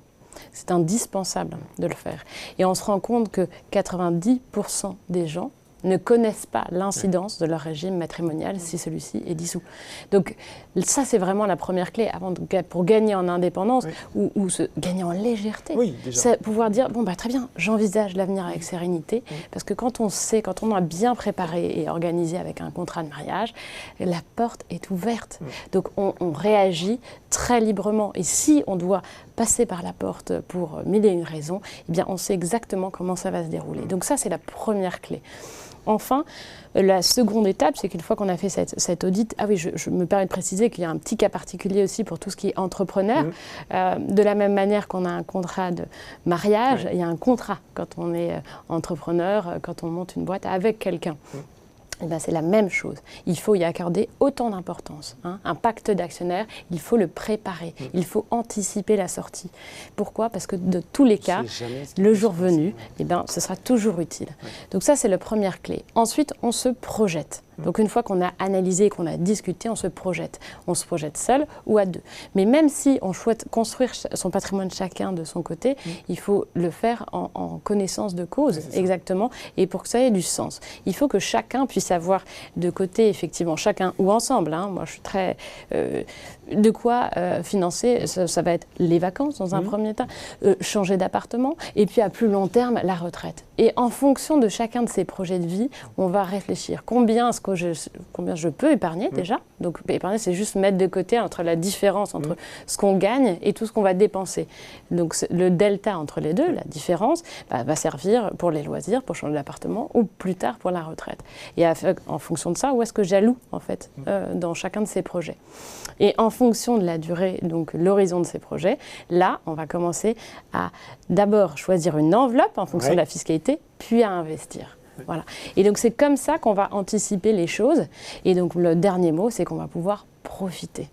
C'est indispensable de le faire. Et on se rend compte que 90% des gens ne connaissent pas l'incidence de leur régime matrimonial si celui-ci est dissous. Donc ça, c'est vraiment la première clé pour gagner en indépendance ou gagner en légèreté. Oui, c'est pouvoir dire, bon, très bien, j'envisage l'avenir avec sérénité, parce que quand on sait, quand on a bien préparé et organisé avec un contrat de mariage, la porte est ouverte. Donc on réagit très librement. Et si on doit passer par la porte pour mille et une raisons, eh bien on sait exactement comment ça va se dérouler. Donc ça, c'est la première clé. Enfin, la seconde étape, c'est qu'une fois qu'on a fait cet audit, je me permets de préciser qu'il y a un petit cas particulier aussi pour tout ce qui est entrepreneur. De la même manière qu'on a un contrat de mariage, il y a un contrat quand on est entrepreneur, quand on monte une boîte avec quelqu'un. C'est la même chose. Il faut y accorder autant d'importance. Un pacte d'actionnaires, il faut le préparer. Il faut anticiper la sortie. Pourquoi? Parce que de tous les cas, le jour venu, ce sera toujours utile. Donc ça, c'est la première clé. Ensuite, on se projette. Donc une fois qu'on a analysé et qu'on a discuté, on se projette. On se projette seul ou à deux. Mais même si on souhaite construire son patrimoine chacun de son côté, il faut le faire en connaissance de cause, exactement, et pour que ça ait du sens. Il faut que chacun puisse avoir de côté, effectivement, chacun ou ensemble. Moi, je suis très... de quoi financer, ça va être les vacances dans un premier temps, changer d'appartement, et puis à plus long terme, la retraite. Et en fonction de chacun de ces projets de vie, on va réfléchir. Combien est-ce combien je peux épargner déjà. Donc épargner, c'est juste mettre de côté entre la différence entre ce qu'on gagne et tout ce qu'on va dépenser. Donc le delta entre les deux, la différence, va servir pour les loisirs, pour changer d'appartement ou plus tard pour la retraite. Et en fonction de ça, où est-ce que j'alloue en fait dans chacun de ces projets. Et en fonction de la durée, donc l'horizon de ces projets, là, on va commencer à d'abord choisir une enveloppe en fonction de la fiscalité, puis à investir. Voilà. Et donc c'est comme ça qu'on va anticiper les choses. Et donc le dernier mot, c'est qu'on va pouvoir profiter.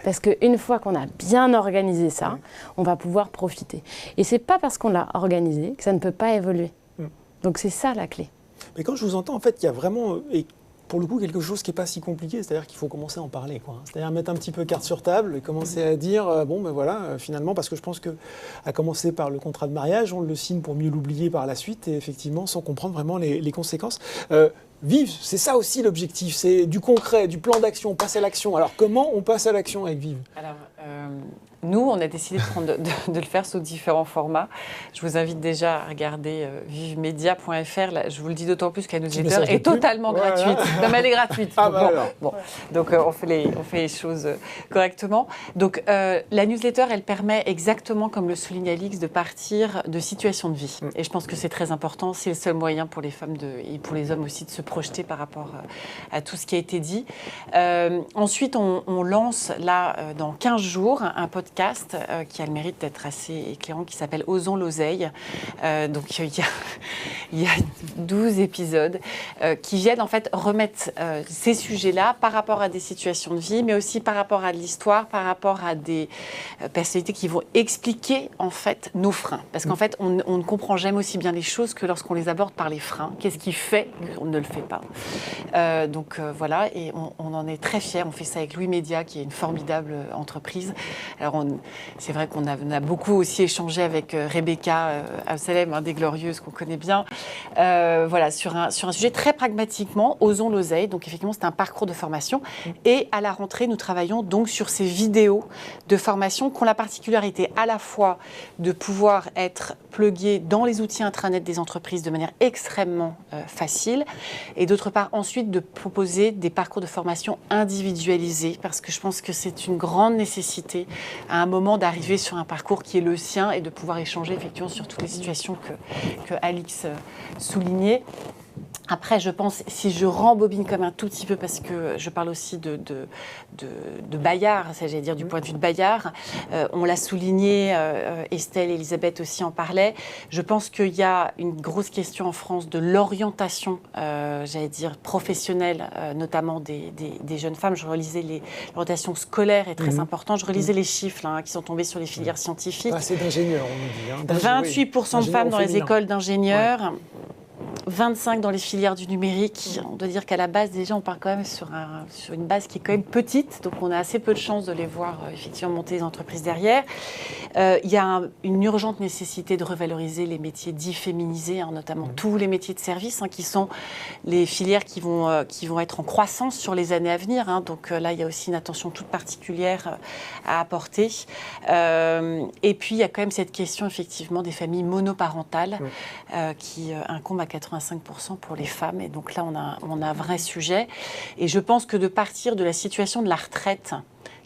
Parce qu'une fois qu'on a bien organisé ça, on va pouvoir profiter. Et c'est pas parce qu'on l'a organisé que ça ne peut pas évoluer. Donc c'est ça la clé. Mais quand je vous entends, en fait, il y a vraiment, et pour le coup, quelque chose qui n'est pas si compliqué, c'est-à-dire qu'il faut commencer à en parler, quoi. C'est-à-dire mettre un petit peu carte sur table et commencer à dire, bon, ben voilà, finalement, parce que je pense qu'à commencer par le contrat de mariage, on le signe pour mieux l'oublier par la suite, et effectivement, sans comprendre vraiment les conséquences. Vive, c'est ça aussi l'objectif, c'est du concret, du plan d'action, on passe à l'action. Alors, comment on passe à l'action avec Vive ? Alors, nous, on a décidé de le faire sous différents formats. Je vous invite déjà à regarder vivemedia.fr. Là, je vous le dis d'autant plus que la newsletter est totalement gratuite. Comme elle est gratuite. Donc, on fait les choses correctement. Donc, la newsletter, elle permet exactement, comme le souligne Alix, de partir de situations de vie. Et je pense que c'est très important. C'est le seul moyen pour les femmes et pour les hommes aussi de se projeter par rapport à tout ce qui a été dit. Ensuite, on lance là, dans 15 jours, un podcast qui a le mérite d'être assez éclairant, qui s'appelle Osons l'oseille. Donc il y a 12 épisodes qui viennent en fait remettre ces sujets-là par rapport à des situations de vie, mais aussi par rapport à de l'histoire, par rapport à des personnalités qui vont expliquer en fait nos freins. Parce qu'en fait, on ne comprend jamais aussi bien les choses que lorsqu'on les aborde par les freins. Qu'est-ce qui fait qu'on ne le fait pas ? Voilà, et on en est très fiers. On fait ça avec Louis Média, qui est une formidable entreprise. Alors, c'est vrai qu'on a beaucoup aussi échangé avec Rebecca Absalem, des Glorieuses qu'on connaît bien, voilà, sur un sujet très pragmatiquement, Osons l'oseille. Donc effectivement, c'est un parcours de formation. Et à la rentrée, nous travaillons donc sur ces vidéos de formation qui ont la particularité à la fois de pouvoir être pluguées dans les outils intranet des entreprises de manière extrêmement facile, et d'autre part ensuite de proposer des parcours de formation individualisés, parce que je pense que c'est une grande nécessité à un moment d'arriver sur un parcours qui est le sien et de pouvoir échanger effectivement sur toutes les situations que Alix soulignait. Après, je pense, si je rembobine comme un tout petit peu, parce que je parle aussi de Bayard, j'allais dire du point de vue de Bayard, on l'a souligné, Estelle et Elisabeth aussi en parlaient, je pense qu'il y a une grosse question en France de l'orientation, j'allais dire professionnelle, notamment des jeunes femmes. Je relisais l'orientation scolaire est très importante, je relisais les chiffres qui sont tombés sur les filières scientifiques. Pas assez d'ingénieurs, on nous dit. 28% de femmes dans les écoles d'ingénieurs. 25 dans les filières du numérique. On doit dire qu'à la base, déjà, on part quand même sur une base qui est quand même petite. Donc, on a assez peu de chances de les voir effectivement monter les entreprises derrière. Il y a une urgente nécessité de revaloriser les métiers dits féminisés, notamment tous les métiers de service, qui sont les filières qui vont être en croissance sur les années à venir. Donc là, il y a aussi une attention toute particulière à apporter. Et puis, il y a quand même cette question, effectivement, des familles monoparentales qui incombe à 85% pour les femmes. Et donc là, on a un vrai sujet. Et je pense que de partir de la situation de la retraite,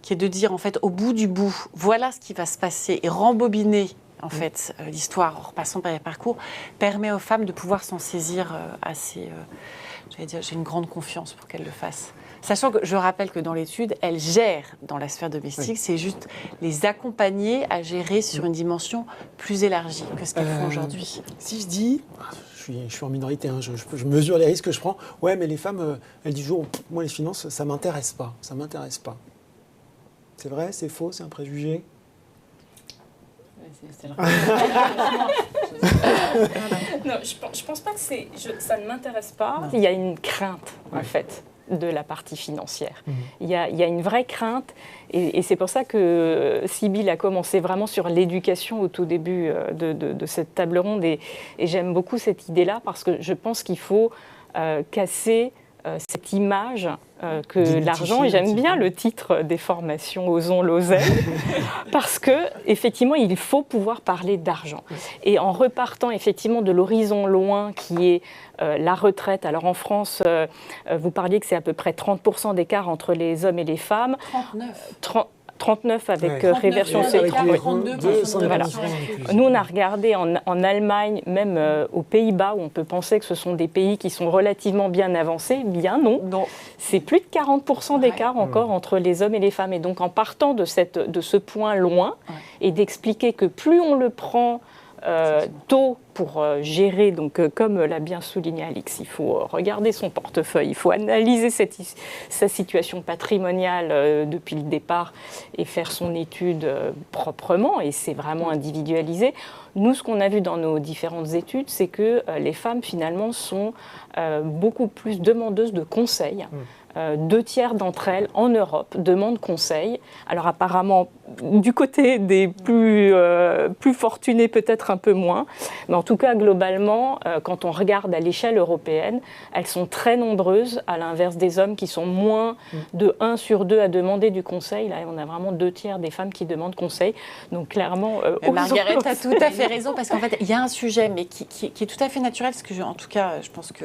qui est de dire, en fait, au bout du bout, voilà ce qui va se passer, et rembobiner, en fait, l'histoire en repassant par les parcours, permet aux femmes de pouvoir s'en saisir assez... j'allais dire, j'ai une grande confiance pour qu'elles le fassent. Sachant que je rappelle que dans l'étude, elles gèrent dans la sphère domestique, c'est juste les accompagner à gérer sur une dimension plus élargie que ce qu'elles font aujourd'hui. Si je dis... Je suis en minorité, je mesure les risques que je prends. Ouais, mais les femmes, elles disent toujours, moi les finances, ça m'intéresse pas. C'est vrai, c'est faux, c'est un préjugé. Non, je pense pas que ça ne m'intéresse pas. Non. Il y a une crainte, en fait, de la partie financière. Il y a une vraie crainte, et c'est pour ça que Sybille a commencé vraiment sur l'éducation au tout début de cette table ronde, et j'aime beaucoup cette idée-là, parce que je pense qu'il faut casser cette image que l'argent, et j'aime bien le titre des formations Osons l'oseille, parce que effectivement, il faut pouvoir parler d'argent. Et en repartant effectivement de l'horizon loin qui est la retraite. Alors en France, vous parliez que c'est à peu près 30% d'écart entre les hommes et les femmes. 39 avec réversion avec CETA. les 32 Voilà. Nous, on a regardé en Allemagne, même aux Pays-Bas, où on peut penser que ce sont des pays qui sont relativement bien avancés. Bien non. C'est plus de 40% d'écart encore entre les hommes et les femmes. Et donc, en partant de ce point loin et d'expliquer que plus on le prend tôt pour gérer, donc comme l'a bien souligné Alix, il faut regarder son portefeuille, il faut analyser sa situation patrimoniale depuis le départ et faire son étude proprement, et c'est vraiment individualisé. Nous, ce qu'on a vu dans nos différentes études, c'est que les femmes, finalement, sont beaucoup plus demandeuses de conseils. 2/3 d'entre elles, en Europe, demandent conseil. Alors apparemment, du côté des plus fortunés, peut-être un peu moins. Mais en tout cas, globalement, quand on regarde à l'échelle européenne, elles sont très nombreuses, à l'inverse des hommes qui sont moins de 1 sur 2 à demander du conseil. Là, on a vraiment 2/3 des femmes qui demandent conseil. Donc clairement... Margaret a tout à fait raison, parce qu'en fait, il y a un sujet, mais qui est tout à fait naturel, parce que, en tout cas, je pense que...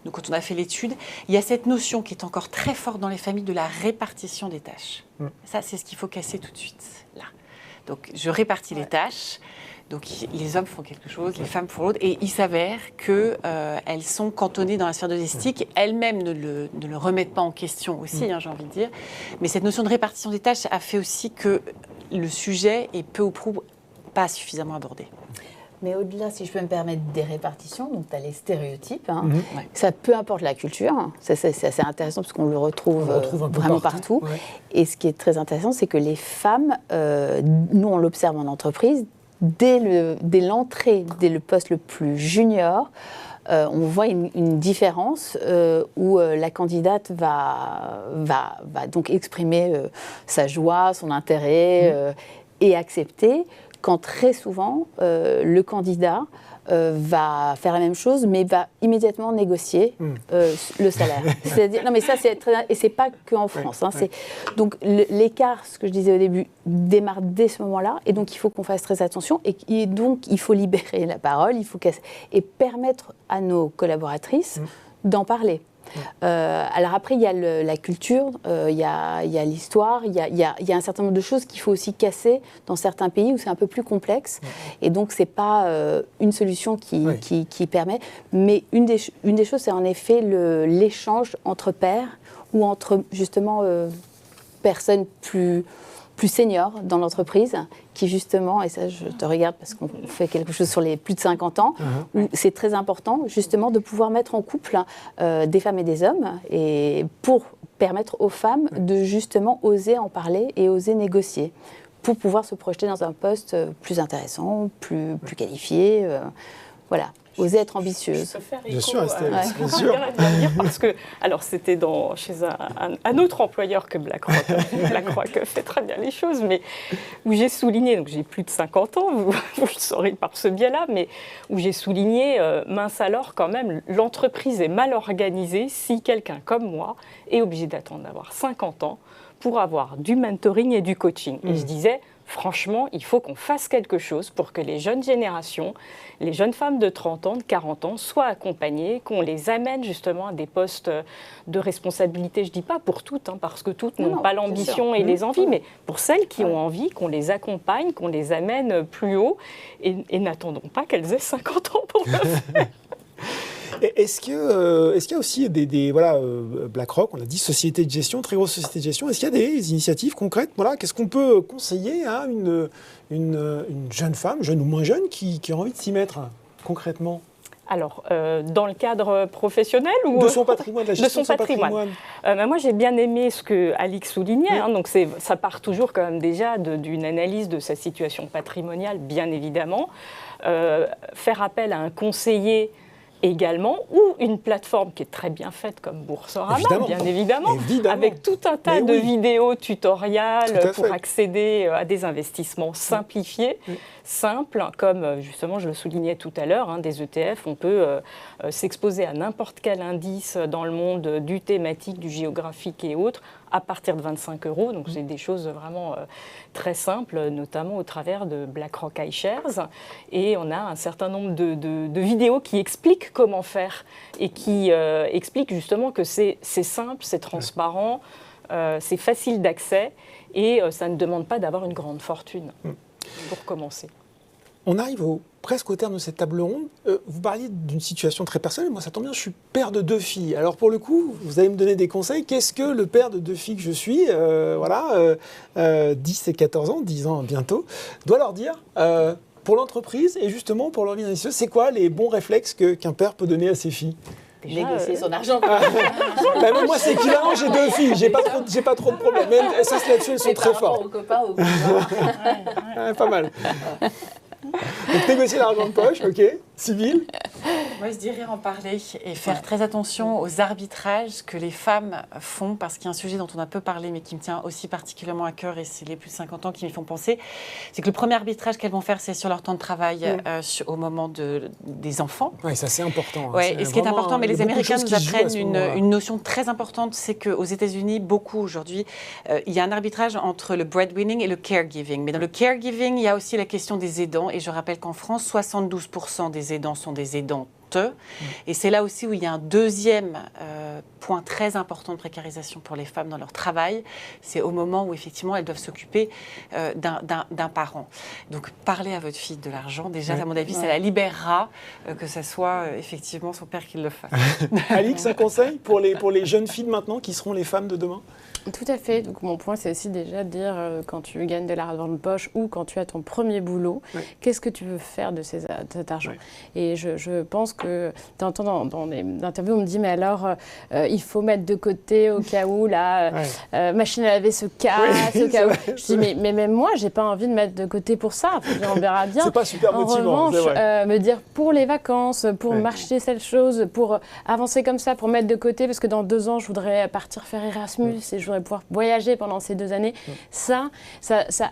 Donc, quand on a fait l'étude, il y a cette notion qui est encore très forte dans les familles de la répartition des tâches. Ça, c'est ce qu'il faut casser tout de suite, là. Donc, je répartis les tâches. Donc, les hommes font quelque chose, les femmes font l'autre. Et il s'avère qu'elles sont cantonnées dans la sphère domestique. Elles-mêmes ne le remettent pas en question aussi, j'ai envie de dire. Mais cette notion de répartition des tâches a fait aussi que le sujet est peu ou prou pas suffisamment abordé. Mais au-delà, si je peux me permettre, des répartitions, donc tu as les stéréotypes, ça peu importe la culture, c'est assez intéressant parce qu'on le retrouve vraiment partout. Et ce qui est très intéressant, c'est que les femmes, nous on l'observe en entreprise, dès l'entrée, dès le poste le plus junior, on voit une différence où la candidate va donc exprimer sa joie, son intérêt et accepter, quand très souvent, le candidat va faire la même chose, mais va immédiatement négocier le salaire. C'est-à-dire, non, mais ça, c'est très... Et c'est pas qu'en France. Donc, l'écart, ce que je disais au début, démarre dès ce moment-là, et donc il faut qu'on fasse très attention, et donc il faut libérer la parole, et permettre à nos collaboratrices d'en parler. Alors après, il y a la culture, il y a l'histoire, il y a un certain nombre de choses qu'il faut aussi casser dans certains pays où c'est un peu plus complexe. Et donc, ce n'est pas une solution qui permet. Mais une des choses, c'est en effet l'échange entre pairs ou entre, justement, personnes plus seniors dans l'entreprise, qui justement, et ça je te regarde parce qu'on fait quelque chose sur les plus de 50 ans, où c'est très important justement de pouvoir mettre en couple des femmes et des hommes, et pour permettre aux femmes de justement oser en parler et oser négocier, pour pouvoir se projeter dans un poste plus intéressant, plus qualifié, voilà. Oser être ambitieuse. Je peux faire écho, bien sûr, bien sûr. Parce que, alors c'était chez un autre employeur que BlackRock. BlackRock fait très bien les choses, mais où j'ai souligné, donc j'ai plus de 50 ans, vous le saurez par ce biais-là, mais où j'ai souligné, mince alors quand même, l'entreprise est mal organisée si quelqu'un comme moi est obligé d'attendre d'avoir 50 ans pour avoir du mentoring et du coaching. Et je disais, franchement, il faut qu'on fasse quelque chose pour que les jeunes générations, les jeunes femmes de 30 ans, de 40 ans, soient accompagnées, qu'on les amène justement à des postes de responsabilité. Je ne dis pas pour toutes, parce que toutes n'ont pas l'ambition et les envies, mais pour celles qui ont envie, qu'on les accompagne, qu'on les amène plus haut, et n'attendons pas qu'elles aient 50 ans pour le faire. Est-ce qu'il y a aussi BlackRock, on a dit société de gestion, très grosse société de gestion, est-ce qu'il y a des initiatives concrètes, qu'est-ce qu'on peut conseiller à une jeune femme, jeune ou moins jeune, qui a envie de s'y mettre concrètement ? Alors, dans le cadre professionnel ou de son patrimoine, de la gestion de son patrimoine. Moi, j'ai bien aimé ce que Alix soulignait. Donc, ça part toujours quand même déjà d'une analyse de sa situation patrimoniale, bien évidemment. Faire appel à un conseiller également, ou une plateforme qui est très bien faite comme Boursorama, bien évidemment, avec tout un tas de vidéos tutoriels pour accéder à des investissements simplifiés, simples, comme justement je le soulignais tout à l'heure, des ETF. On peut s'exposer à n'importe quel indice dans le monde du thématique, du géographique et autres, à partir de 25 €. Donc c'est des choses vraiment très simples, notamment au travers de BlackRock iShares. Et on a un certain nombre de vidéos qui expliquent comment faire et qui expliquent justement que c'est simple, c'est transparent, c'est facile d'accès et ça ne demande pas d'avoir une grande fortune pour commencer. On arrive presque au terme de cette table ronde. Vous parliez d'une situation très personnelle. Moi, ça tombe bien, je suis père de 2 filles. Alors, pour le coup, vous allez me donner des conseils. Qu'est-ce que le père de 2 filles que je suis, 10 et 14 ans, 10 ans bientôt, doit leur dire pour l'entreprise et justement pour l'organisation? C'est quoi les bons réflexes qu'un père peut donner à ses filles? Négocier son argent. Même moi, c'est équivalent, j'ai 2 filles, j'ai pas trop de problèmes. Même ça, là-dessus, elles sont très fortes. Aux copains, aux Pas mal. Donc négocier l'argent de poche, ok. Sybille? Moi, je dirais en parler et faire très attention aux arbitrages que les femmes font, parce qu'il y a un sujet dont on a peu parlé, mais qui me tient aussi particulièrement à cœur, et c'est les plus de 50 ans qui m'y font penser, c'est que le premier arbitrage qu'elles vont faire, c'est sur leur temps de travail au moment des enfants. Oui, ça c'est important. Ouais, et ce qui est important, mais les Américains nous apprennent une notion très importante, c'est qu'aux États-Unis, beaucoup aujourd'hui, il y a un arbitrage entre le breadwinning et le caregiving. Mais dans le caregiving, il y a aussi la question des aidants, et je rappelle qu'en France, 72% des aidants sont des aidantes. Et c'est là aussi où il y a un deuxième point très important de précarisation pour les femmes dans leur travail. C'est au moment où, effectivement, elles doivent s'occuper d'un parent. Donc, parlez à votre fille de l'argent. Déjà, à mon avis, ça la libérera, que ce soit effectivement son père qui le fasse. Alix, un conseil pour les jeunes filles de maintenant qui seront les femmes de demain? Tout à fait. Donc, mon point, c'est aussi déjà de dire quand tu gagnes de l'argent de poche ou quand tu as ton premier boulot, qu'est-ce que tu veux faire de cet argent? Et je pense que t'entends dans les interviews, on me dit mais alors il faut mettre de côté au cas où la machine à laver se casse, au cas où. Je dis mais même moi, j'ai pas envie de mettre de côté pour ça. On verra bien. C'est pas super motivant. En revanche, me dire pour les vacances, pour m'acheter cette chose, pour avancer comme ça, pour mettre de côté parce que dans 2 ans, je voudrais partir faire Erasmus et je voudrais pouvoir voyager pendant ces 2 années. Ça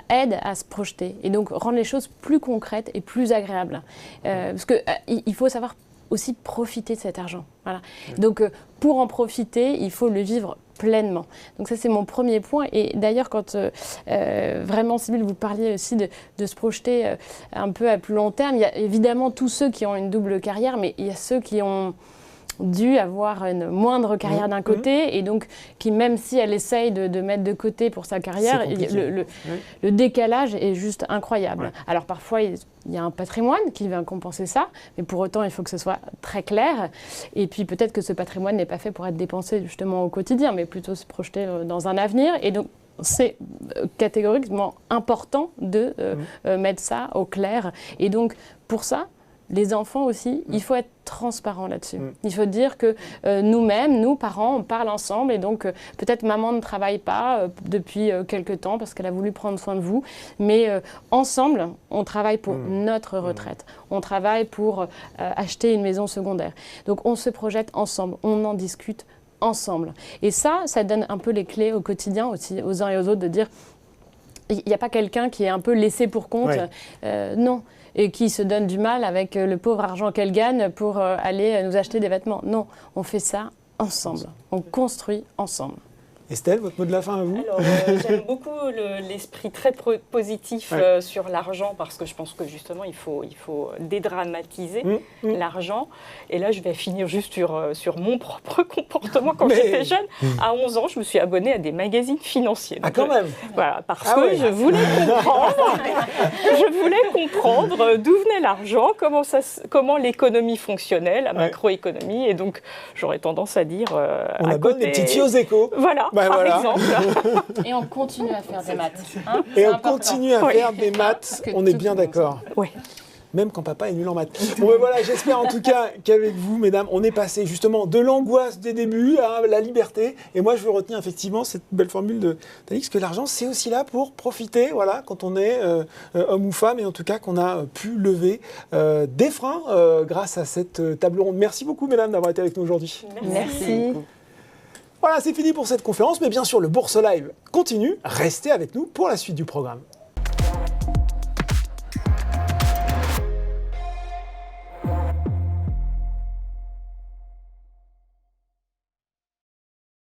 aide à se projeter et donc rendre les choses plus concrètes et plus agréables. Parce que il faut savoir aussi profiter de cet argent. Voilà. Donc, pour en profiter, il faut le vivre pleinement. Donc ça, c'est mon premier point. Et d'ailleurs, quand vraiment, Sybille, vous parliez aussi de se projeter un peu à plus long terme, il y a évidemment tous ceux qui ont une double carrière, mais il y a ceux qui ont dû avoir une moindre carrière d'un côté et donc qui, même si elle essaye de mettre de côté pour sa carrière, le décalage est juste incroyable. Alors parfois, il y a un patrimoine qui vient compenser ça, mais pour autant, il faut que ce soit très clair. Et puis peut-être que ce patrimoine n'est pas fait pour être dépensé justement au quotidien, mais plutôt se projeter dans un avenir. Et donc, c'est catégoriquement important de mettre ça au clair. Et donc, pour ça, les enfants aussi, il faut être transparent là-dessus. Il faut dire que nous-mêmes, nous, parents, on parle ensemble et donc peut-être maman ne travaille pas depuis quelque temps parce qu'elle a voulu prendre soin de vous, mais ensemble, on travaille pour notre retraite. On travaille pour acheter une maison secondaire. Donc on se projette ensemble, on en discute ensemble. Et ça donne un peu les clés au quotidien aussi aux uns et aux autres de dire il n'y a pas quelqu'un qui est un peu laissé pour compte. Non. Et qui se donne du mal avec le pauvre argent qu'elle gagne pour aller nous acheter des vêtements. Non, on fait ça ensemble. On construit ensemble. Estelle, votre mot de la fin à vous? Alors, j'aime beaucoup l'esprit très positif sur l'argent parce que je pense que justement, il faut dédramatiser l'argent. Et là, je vais finir juste sur mon propre comportement. Quand j'étais jeune, à 11 ans, je me suis abonnée à des magazines financiers. Donc, quand même. Voilà, parce que je voulais comprendre d'où venait l'argent, comment l'économie fonctionnait, la macroéconomie. Et donc, j'aurais tendance à dire on abonne les petites filles aux Échos. Voilà. Par exemple. Et on continue à faire des maths. Et on continue à faire des maths, on est bien d'accord. Oui. même quand papa est nul en maths. Bon, ben voilà, j'espère en tout cas qu'avec vous, mesdames, on est passé justement de l'angoisse des débuts à la liberté. Et moi, je veux retenir effectivement cette belle formule d'Alix, que l'argent, c'est aussi là pour profiter, voilà, quand on est homme ou femme, et en tout cas qu'on a pu lever des freins grâce à cette table ronde. Merci beaucoup, mesdames, d'avoir été avec nous aujourd'hui. Merci. Voilà, c'est fini pour cette conférence, mais bien sûr, le Bourse Live continue. Restez avec nous pour la suite du programme.